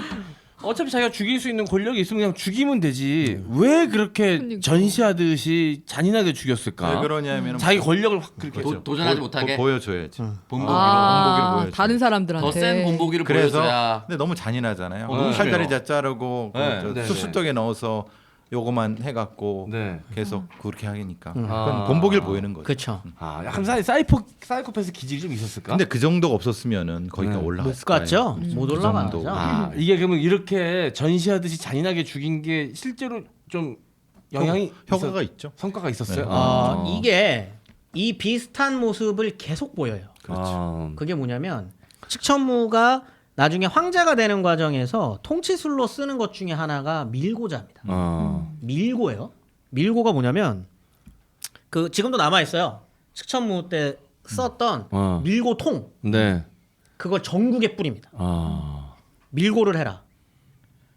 어차피 자기가 죽일 수 있는 권력이 있으면 그냥 죽이면 되지. 왜 그렇게 그러니까. 전시하듯이 잔인하게 죽였을까? 왜 그러냐면 자기 권력을 확 그렇게 도전하지 못하게 보여줘야지. 본보기로 본보기를 보여줘. 다른 사람들한테. 더 센 본보기를 그래서 보여줘야. 근데 너무 잔인하잖아요. 너무 팔다리 심해요. 다 자르고 네, 그 네, 수수떡에 넣어서 요거만 해갖고 네. 계속 그렇게 하니까 아. 그건 본보기를 보이는 거죠. 그렇죠. 아, 약간 사이코패스 기질이 좀 있었을까? 근데 그 정도가 없었으면은 거기가 올라갔을 못 갔죠. 거예요. 못 그 올라가죠. 정도. 아, 이게 그러면 이렇게 전시하듯이 잔인하게 죽인 게 실제로 좀 영향이 효과가 있죠. 성과가 있었어요. 네. 이게 이 비슷한 모습을 계속 보여요. 그렇죠. 그게 뭐냐면 측천무가 나중에 황제가 되는 과정에서 통치술로 쓰는 것 중에 하나가 밀고자입니다. 밀고예요. 밀고가 뭐냐면 그 지금도 남아 있어요. 측천무 때 썼던 밀고통 네. 그걸 전국에 뿌립니다. 아. 밀고를 해라.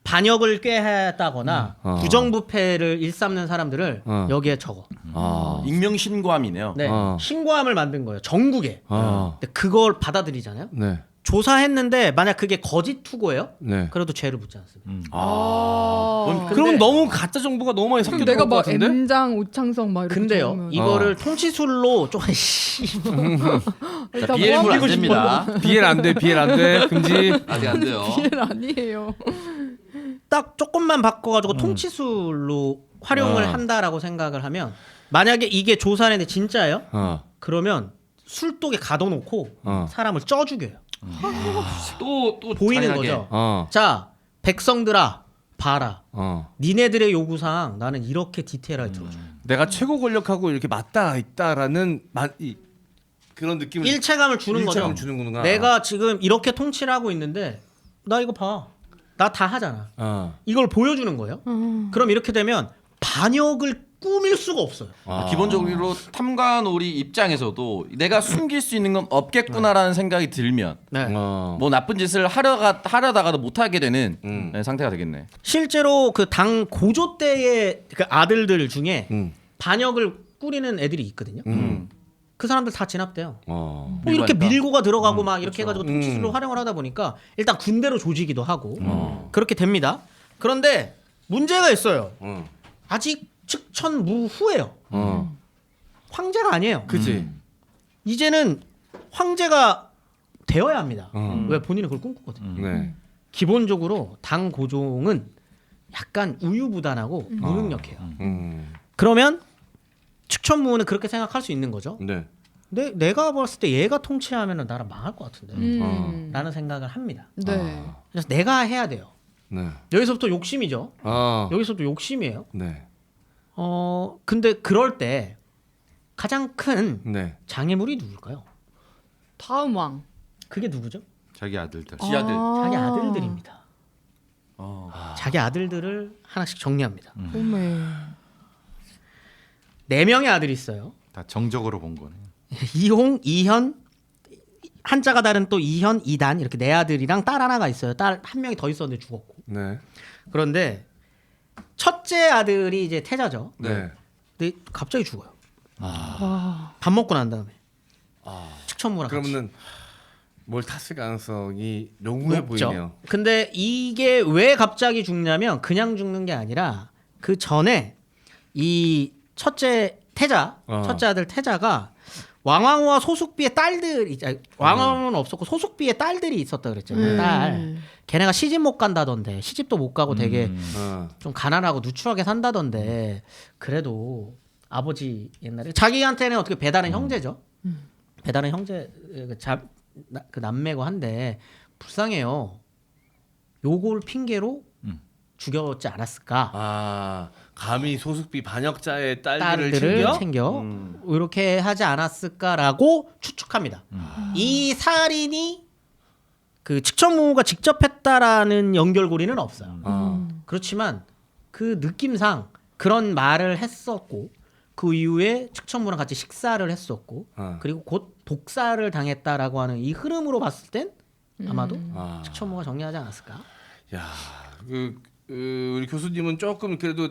반역을 꾀했다거나 부정부패를 일삼는 사람들을 여기에 적어. 아. 익명신고함이네요. 네, 신고함을 만든 거예요. 전국에. 아. 근데 그걸 받아들이잖아요. 네. 조사했는데 만약 그게 거짓 투고예요? 네. 그래도 죄를 묻지 않습니다. 그럼 너무 가짜 정보가 너무 많이 그럼 섞여 내가 들어올 것 막 같은데? M장 오창성 막 이렇게 근데요, 적으면. 이거를 통치술로 좀 자, 비엘물 안 모함이고 됩니다. BL 안 돼. BL 안 돼. 금지. 아직 안 돼요. BL 아니에요. 딱 조금만 바꿔가지고 통치술로 활용을 한다라고 생각을 하면 만약에 이게 조사했는데 진짜예요? 그러면 술독에 가둬놓고 사람을 쪄 죽여요. 또 보이는 잔인하게. 거죠. 자, 백성들아 봐라. 니네들의 요구사항 나는 이렇게 디테일하게 들어줘. 내가 최고 권력하고 이렇게 맞닿아 있다라는 그런 느낌을 일체감을 주는 일체감을 거죠. 주는구나. 내가 지금 이렇게 통치를 하고 있는데 나 이거 봐. 나 다 하잖아. 이걸 보여주는 거예요. 그럼 이렇게 되면 반역을 꾸밀 수가 없어요. 기본적으로 탐관오리 입장에서도 내가 숨길 수 있는 건 없겠구나라는 생각이 들면 네. 뭐 나쁜 짓을 하려다가도 못하게 되는 상태가 되겠네. 실제로 그 당 고조 때의 그 아들들 중에 반역을 꾸리는 애들이 있거든요. 그 사람들 다 진압돼요. 뭐 이렇게 밀고 하니까. 밀고가 들어가고 막 이렇게 해가지고 통치술로 활용을 하다 보니까 일단 군대로 조지기도 하고 그렇게 됩니다. 그런데 문제가 있어요. 아직 측천무후예요. 황제가 아니에요. 그지. 이제는 황제가 되어야 합니다. 왜 본인은 그걸 꿈꾸거든요. 네. 기본적으로 당 고종은 약간 우유부단하고 무능력해요. 음. 그러면 측천무는 그렇게 생각할 수 있는 거죠. 네. 근데 내가 봤을 때 얘가 통치하면 나라 망할 것 같은데 라는 생각을 합니다. 네. 그래서 내가 해야 돼요. 네. 여기서부터 욕심이죠. 여기서부터 욕심이에요. 네. 근데 그럴 때 가장 큰 네. 장애물이 누굴까요? 다음 왕. 그게 누구죠? 자기 아들들. 지아들. 자기 아들들입니다. 자기 아들들을 하나씩 정리합니다. 오메. 4명의 아들이 있어요. 다 정적으로 본 거네. 이홍, 이현, 한자가 다른 또 이현, 이단 이렇게 4아들이랑 딸 하나가 있어요. 딸 한 명이 더 있었는데 죽었고. 네. 그런데 첫째 아들이 이제 태자죠. 네. 근데 갑자기 죽어요. 와. 밥 먹고 난 다음에. 측천무랑 같이. 그러면은 뭘 탔을 가능성이 농후해 보이네요. 근데 이게 왜 갑자기 죽냐면 그냥 죽는 게 아니라 그 전에 이 첫째 태자, 첫째 아들 태자가 왕왕후와 소숙비의 딸들이 왕왕후는 없었고 소숙비의 딸들이 있었다 그랬잖아요. 딸. 걔네가 시집 못 간다던데 시집도 못 가고 되게 좀 가난하고 누추하게 산다던데 그래도 아버지 옛날에 자기한테는 어떻게 배다른 형제죠. 배다른 형제 그 남매고 한데 불쌍해요. 요걸 핑계로 죽였지 않았을까? 감히 소숙비 반역자의 딸들을 딸들을 챙겨? 챙겨 이렇게 하지 않았을까라고 추측합니다. 이 살인이 그 측천무가 직접 했다라는 연결고리는 없어요. 아. 그렇지만 그 느낌상 그런 말을 했었고 그 이후에 측천무랑 같이 식사를 했었고 그리고 곧 독사를 당했다라고 하는 이 흐름으로 봤을 땐 아마도 측천무가 정리하지 않았을까? 야, 우리 교수님은 조금 그래도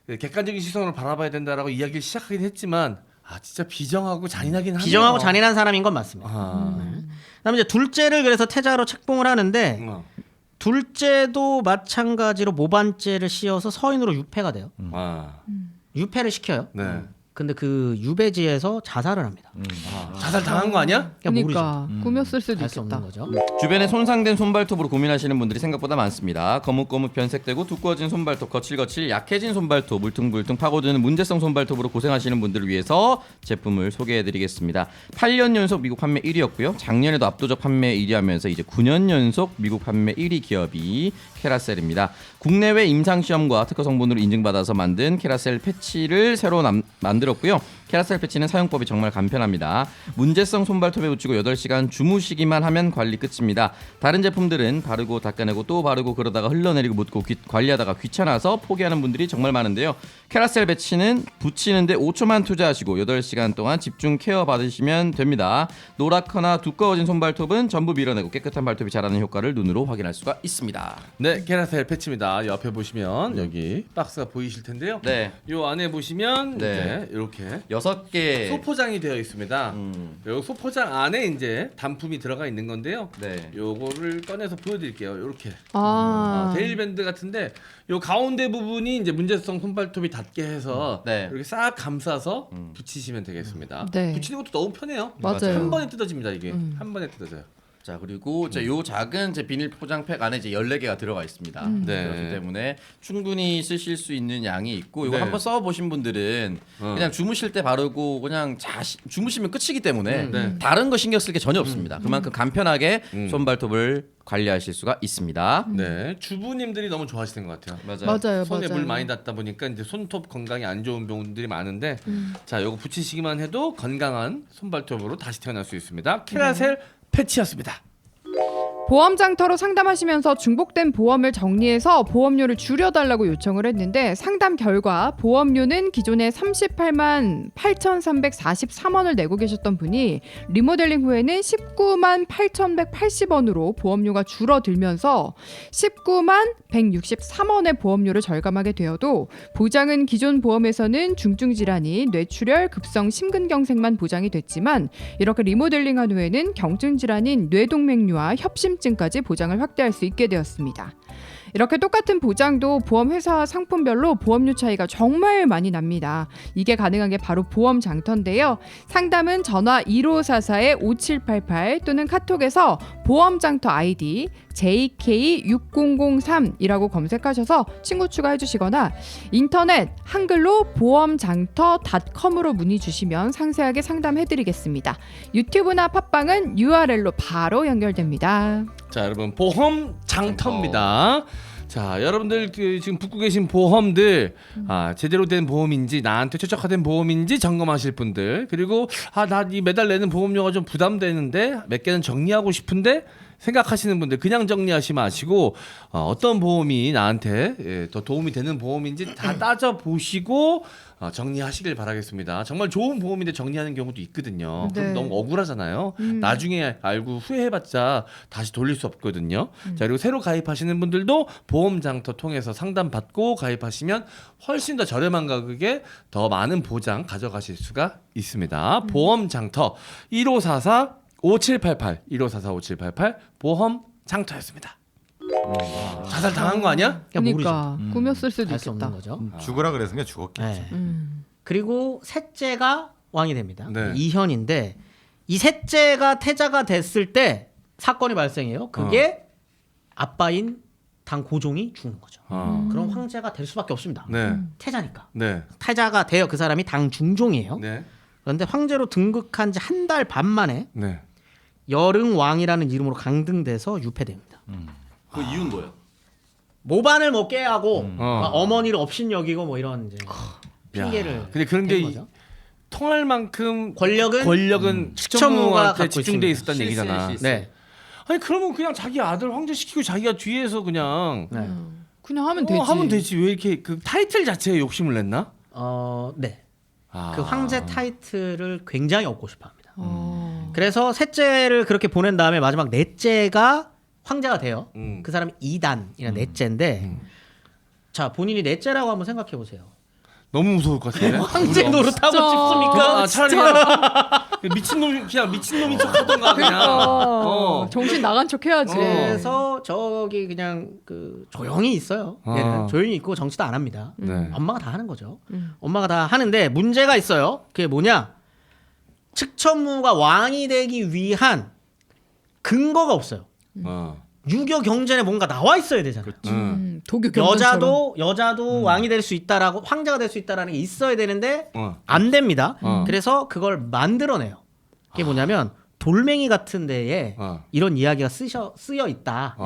객관적인 시선으로 바라봐야 된다라고 이야기를 시작하긴 했지만 진짜 비정하고 잔인하긴 하네요. 비정하고 잔인한 사람인 건 맞습니다. 그다음에 이제 둘째를 그래서 태자로 책봉을 하는데 둘째도 마찬가지로 모반죄를 씌워서 서인으로 유패가 돼요. 유패를 시켜요. 네. 근데 그 유배지에서 자살을 합니다. 자살 당한 거 아니야? 그러니까 꾸몄을 수도 알 수 없는 있겠다. 거죠. 주변에 손상된 손발톱으로 고민하시는 분들이 생각보다 많습니다. 거뭇거뭇 변색되고 두꺼워진 손발톱, 거칠거칠 약해진 손발톱, 울퉁불퉁 파고드는 문제성 손발톱으로 고생하시는 분들을 위해서 제품을 소개해드리겠습니다. 8년 연속 미국 판매 1위였고요. 작년에도 압도적 판매 1위하면서 이제 9년 연속 미국 판매 1위 기업이 캐라셀입니다. 국내외 임상시험과 특허 성분으로 인증받아서 만든 캐라셀 패치를 새로 만들었고요. 캐라셀 패치는 사용법이 정말 간편합니다. 문제성 손발톱에 붙이고 8시간 주무시기만 하면 관리 끝입니다. 다른 제품들은 바르고 닦아내고 또 바르고 그러다가 흘러내리고 묻고 관리하다가 귀찮아서 포기하는 분들이 정말 많은데요. 캐라셀 패치는 붙이는데 5초만 투자하시고 8시간 동안 집중 케어 받으시면 됩니다. 노랗거나 두꺼워진 손발톱은 전부 밀어내고 깨끗한 발톱이 자라는 효과를 눈으로 확인할 수가 있습니다. 네, 캐라셀 패치입니다. 옆에 보시면 여기 박스가 보이실 텐데요. 네. 요 안에 보시면 네. 이제 이렇게 6개 소포장이 되어 있습니다. 요 소포장 안에 이제 단품이 들어가 있는 건데요. 네. 요거를 꺼내서 보여드릴게요. 이렇게 아, 데일밴드 같은데 요 가운데 부분이 이제 문제성 손발톱이 닿게 해서 네. 이렇게 싹 감싸서 붙이시면 되겠습니다. 네. 붙이는 것도 너무 편해요. 맞아요. 한 번에 뜯어집니다 이게. 한 번에 뜯어져요. 자 그리고 요 작은 비닐 포장팩 안에 이제 14개가 들어가 있습니다. 네. 그렇기 때문에 충분히 쓰실 수 있는 양이 있고 이거 네. 한번 써보신 분들은 그냥 주무실 때 바르고 그냥 주무시면 끝이기 때문에 네. 다른 거 신경 쓸 게 전혀 없습니다. 그만큼 간편하게 손발톱을 관리하실 수가 있습니다. 네, 주부님들이 너무 좋아하시는 것 같아요. 맞아요, 손에 맞아요. 물 많이 닿다 보니까 이제 손톱 건강이 안 좋은 분들이 많은데 자, 요거 붙이시기만 해도 건강한 손발톱으로 다시 태어날 수 있습니다. 캐라셀 패치였습니다. 보험 장터로 상담하시면서 중복된 보험을 정리해서 보험료를 줄여달라고 요청을 했는데 상담 결과 보험료는 기존에 38만 8,343원을 내고 계셨던 분이 리모델링 후에는 19만 8,180원으로 보험료가 줄어들면서 19만 163원의 보험료를 절감하게 되어도 보장은 기존 보험에서는 중증질환이 뇌출혈, 급성 심근경색만 보장이 됐지만 이렇게 리모델링한 후에는 경증질환인 뇌동맥류와 협심증까지 보장을 확대할 수 있게 되었습니다. 이렇게 똑같은 보장도 보험회사와 상품별로 보험료 차이가 정말 많이 납니다. 이게 가능한 게 바로 보험 장터인데요. 상담은 전화 1544-5788 또는 카톡에서 보험 장터 아이디 JK6003이라고 검색하셔서 친구 추가해 주시거나 인터넷 한글로 보험장터.com으로 문의 주시면 상세하게 상담해 드리겠습니다. 유튜브나 팟빵은 URL로 바로 연결됩니다. 자, 여러분 보험 장터입니다. 자, 여러분들 지금 붙고 계신 보험들 제대로 된 보험인지 나한테 최적화된 보험인지 점검하실 분들, 그리고 나 이 매달 내는 보험료가 좀 부담되는데 몇 개는 정리하고 싶은데 생각하시는 분들 그냥 정리하지 마시고 어떤 보험이 나한테 더 도움이 되는 보험인지 다 따져보시고 정리하시길 바라겠습니다. 정말 좋은 보험인데 정리하는 경우도 있거든요. 네. 그럼 너무 억울하잖아요. 나중에 알고 후회해봤자 다시 돌릴 수 없거든요. 자, 그리고 새로 가입하시는 분들도 보험장터 통해서 상담받고 가입하시면 훨씬 더 저렴한 가격에 더 많은 보장 가져가실 수가 있습니다. 보험장터 1544-5788 1544-5788 보험장터였습니다. 자살 당한 거 아니야? 그러니까 꾸몄을 수도 알 수 없는 있겠다. 거죠. 죽으라 그랬으니까 죽었겠지. 네. 그리고 셋째가 왕이 됩니다. 네. 이현인데 이 셋째가 태자가 됐을 때 사건이 발생해요. 그게 아빠인 당 고종이 죽는 거죠. 그럼 황제가 될 수밖에 없습니다. 네. 태자니까. 네. 태자가 돼요. 그 사람이 당 중종이에요. 네. 그런데 황제로 등극한 지 한 달 반 만에 네. 여릉왕이라는 이름으로 강등돼서 유패됩니다. 그 이유는 뭐예요? 모반을 뭐 깨하고 어. 어머니를 업신여기고 뭐 이런 이제 핑계를. 야, 근데 그런 댄 게 거죠. 통할 만큼 권력은 측천무한테 갖고 집중돼 있습니다. 있었다는 얘기잖아. 실세. 네. 아니 그러면 그냥 자기 아들 황제 시키고 자기가 뒤에서 그냥 네. 그냥 하면 되지. 하면 되지. 왜 이렇게 그 타이틀 자체에 욕심을 냈나? 네. 아. 그 황제 타이틀을 굉장히 얻고 싶어합니다. 어. 그래서 셋째를 그렇게 보낸 다음에 마지막 넷째가 황제가 돼요. 그 사람이 이단이라는 넷째인데 자 본인이 넷째라고 한번 생각해 보세요. 너무 무서울 것 같아. 황제 노릇하고 싶습니까? 차라리 미친놈 그냥 미친놈인 척 하던가 그냥. 정신 나간 척 해야지. 그래서 저기 그냥 그 조용히 있어요. 얘는 조용히 있고 정치도 안 합니다. 네. 엄마가 다 하는 거죠. 엄마가 다 하는데 문제가 있어요. 그게 뭐냐? 측천무가 왕이 되기 위한 근거가 없어요. 유교 경전에 뭔가 나와 있어야 되잖아요. 도교 경전처럼. 여자도 왕이 될 수 있다라고 황제가 될 수 있다라는 게 있어야 되는데 어. 안 됩니다. 그래서 그걸 만들어내요. 그게 뭐냐면 돌멩이 같은 데에 이런 이야기가 쓰여 있다.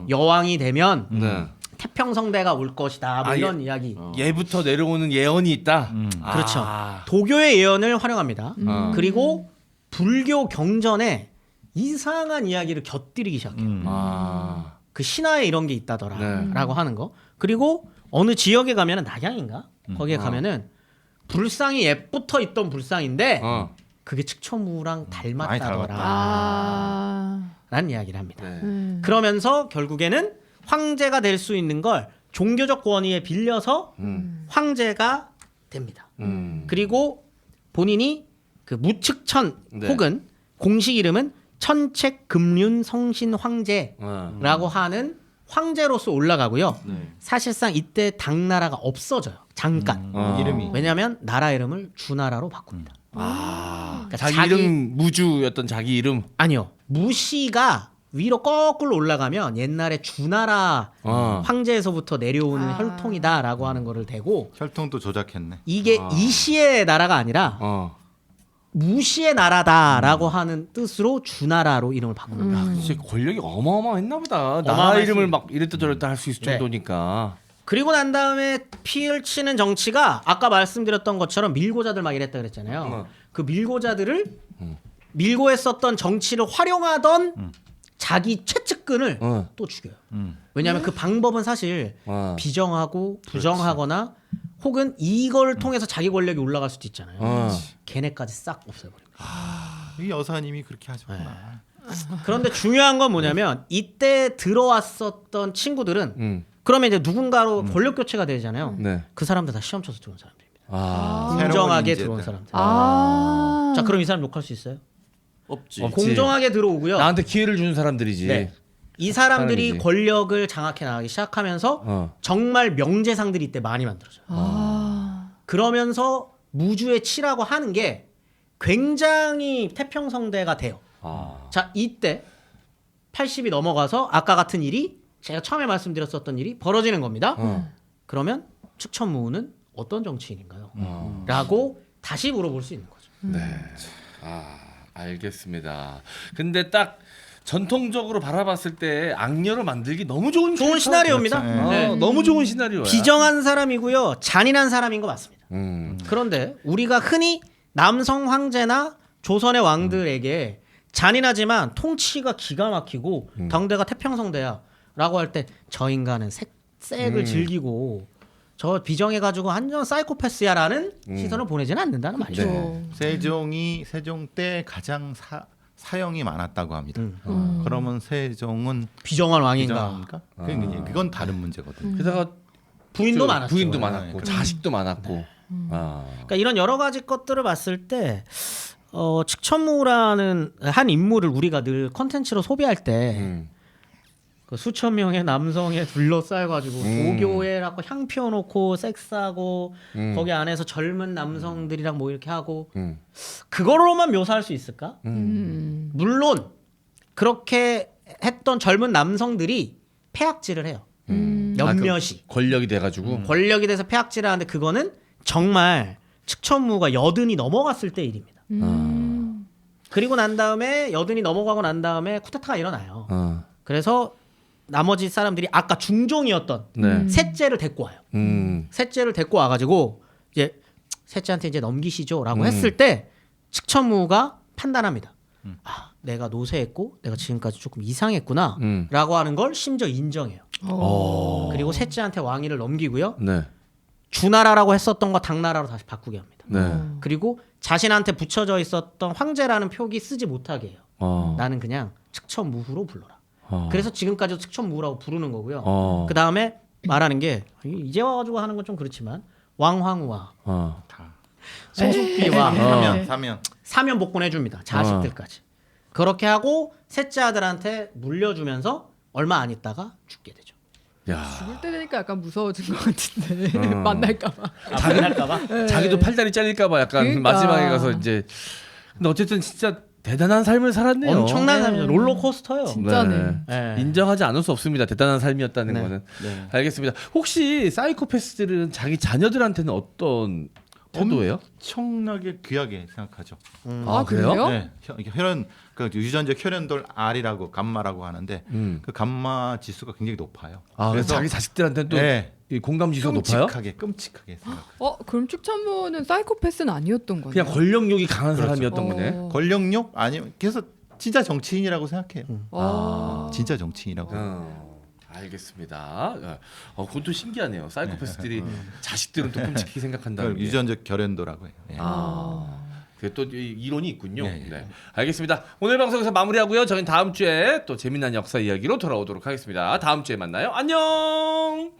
여왕이 되면 네. 태평성대가 올 것이다. 뭐 아, 이런 이야기. 예부터 내려오는 예언이 있다. 그렇죠. 아. 도교의 예언을 활용합니다. 그리고 불교 경전에 이상한 이야기를 곁들이기 시작해요. 아. 그 신화에 이런 게 있다더라 네. 라고 하는 거. 그리고 어느 지역에 가면은 낙양인가? 거기에 가면은 불상이 옛부터 있던 불상인데 그게 측천무랑 많이 닮았다더라 라는 이야기를 합니다. 네. 그러면서 결국에는 황제가 될 수 있는 걸 종교적 권위에 빌려서 황제가 됩니다. 그리고 본인이 그 무측천 네. 혹은 공식 이름은 천책금륜 성신 황제라고 하는 황제로서 올라가고요. 사실상 이때 당나라가 없어져요. 잠깐. 이름이 왜냐하면 나라 이름을 주나라로 바꿉니다. 그러니까 자기 이름 무주였던 자기 이름. 아니요. 무시가 위로 거꾸로 올라가면 옛날에 주나라 황제에서부터 내려오는 혈통이다라고 하는 거를 대고 혈통도 조작했네. 이게 이시의 나라가 아니라 무시의 나라다라고 하는 뜻으로 주나라로 이름을 바꿉니다. 진짜 권력이 어마어마했나 보다. 나라 어마어마했습니다. 이름을 막 이랬다 저랬다 할 수 있을 네. 정도니까. 그리고 난 다음에 피을치는 정치가 아까 말씀드렸던 것처럼 밀고자들 막 이랬다 그랬잖아요. 그 밀고자들을 밀고 했었던 정치를 활용하던 자기 최측근을 또 죽여요. 왜냐하면 그 방법은 사실 비정하고 부정하거나 혹은 이걸 통해서 자기 권력이 올라갈 수도 있잖아요. 걔네까지 싹 없애버립니다. 이 여사님이 그렇게 하셨구나. 그런데 중요한 건 뭐냐면 이때 들어왔었던 친구들은 그러면 이제 누군가로 권력 교체가 되잖아요. 네. 그 사람들 다 시험 쳐서 들어온 사람들입니다. 아. 공정하게 새로운 들어온 인재들. 사람들. 아. 자, 그럼 이 사람 욕할 수 있어요? 없지. 없지. 공정하게 들어오고요. 나한테 기회를 주는 사람들이지. 네. 이 사람들이 사람이지. 권력을 장악해 나가기 시작하면서 정말 명재상들이 이때 많이 만들어져요. 그러면서 무주의 치라고 하는 게 굉장히 태평성대가 돼요. 자, 이때 80이 넘어가서 아까 같은 일이 제가 처음에 말씀드렸었던 일이 벌어지는 겁니다. 그러면 측천무는 어떤 정치인인가요? 라고 다시 물어볼 수 있는 거죠. 네. 아, 알겠습니다. 근데 딱 전통적으로 바라봤을 때 악녀를 만들기 너무 좋은 좋은 시나리오입니다. 그렇죠. 네. 너무 좋은 시나리오야. 비정한 사람이고요. 잔인한 사람인 거 맞습니다. 그런데 우리가 흔히 남성 황제나 조선의 왕들에게 잔인하지만 통치가 기가 막히고 당대가 태평성대야 라고 할 때 저 인간은 색을 즐기고 저 비정해가지고 완전 사이코패스야라는 시선을 보내지는 않는다는 말이죠. 네. 세종 때 가장 사형이 많았다고 합니다. 그러면 세종은 비정한 왕인가. 비정합니까? 그건 다른 문제거든요. 게다가 부인도 많았죠. 부인도 많았고 네. 자식도 많았고. 그러니까 이런 여러 가지 것들을 봤을 때 측천무라는 한 인물을 우리가 늘 컨텐츠로 소비할 때 그 수천 명의 남성에 둘러싸여가지고 도교회라고 향 피워놓고 섹스하고 거기 안에서 젊은 남성들이랑 뭐 이렇게 하고 그거로만 묘사할 수 있을까? 물론 그렇게 했던 젊은 남성들이 폐악질을 해요. 몇몇이 권력이 돼가지고. 권력이 돼서 폐악질을 하는데 그거는 정말 측천무가 여든이 넘어갔을 때 일입니다. 그리고 난 다음에 여든이 넘어가고 난 다음에 쿠데타가 일어나요. 그래서 나머지 사람들이 아까 중종이었던 네. 셋째를 데리고 와요. 셋째를 데리고 와가지고 이제 셋째한테 이제 넘기시죠라고 했을 때 측천무가 판단합니다. 아, 내가 노쇠했고 내가 지금까지 조금 이상했구나라고 하는 걸 심지어 인정해요. 그리고 셋째한테 왕위를 넘기고요. 네. 주나라라고 했었던 거 당나라로 다시 바꾸게 합니다. 네. 그리고 자신한테 붙여져 있었던 황제라는 표기 쓰지 못하게 해요. 나는 그냥 측천무후로 불러라. 그래서 지금까지도 측천무후라고 부르는 거고요. 그 다음에 말하는 게 이제 와가지고 하는 건 좀 그렇지만 왕황우와 소숙비와 사면 복권해줍니다. 자식들까지. 그렇게 하고 셋째 아들한테 물려주면서 얼마 안 있다가 죽게 되죠. 야. 죽을 때 되니까 약간 무서워진 것 같은데 만날까봐. 만날까봐? 자기도 팔다리 잘릴까봐 약간 그러니까. 마지막에 가서 이제. 근데 어쨌든 진짜 대단한 삶을 살았네요. 엄청난 삶이죠. 롤러코스터요. 진짜네. 네. 인정하지 않을 수 없습니다. 대단한 삶이었다는 네. 거는. 네. 알겠습니다. 혹시 사이코패스들은 자기 자녀들한테는 어떤 태도예요? 엄청나게 귀하게 생각하죠. 아, 그래요? 네, 혈연 그 유전적 혈연돌 R이라고 감마라고 하는데 그 감마 지수가 굉장히 높아요. 그래서 자기 자식들한테는 또 네. 이 공감 지수가 높아요? 끔찍하게 생각. 그럼 축천무는 사이코패스는 아니었던 거네요. 그냥 권력욕이 강한 그렇죠. 사람이었던 거네. 권력욕 아니면 그래서 진짜 정치인이라고 생각해요. 아. 진짜 정치인이라고. 생각해요. 알겠습니다. 그것도 신기하네요. 사이코패스들이 자식들은 또 끔찍히 생각한다는 그걸 게. 유전적 결연도라고 해요. 예. 그게 또 이론이 있군요. 네, 네. 네. 알겠습니다. 오늘 방송에서 마무리하고요. 저희는 다음 주에 또 재미난 역사 이야기로 돌아오도록 하겠습니다. 다음 주에 만나요. 안녕.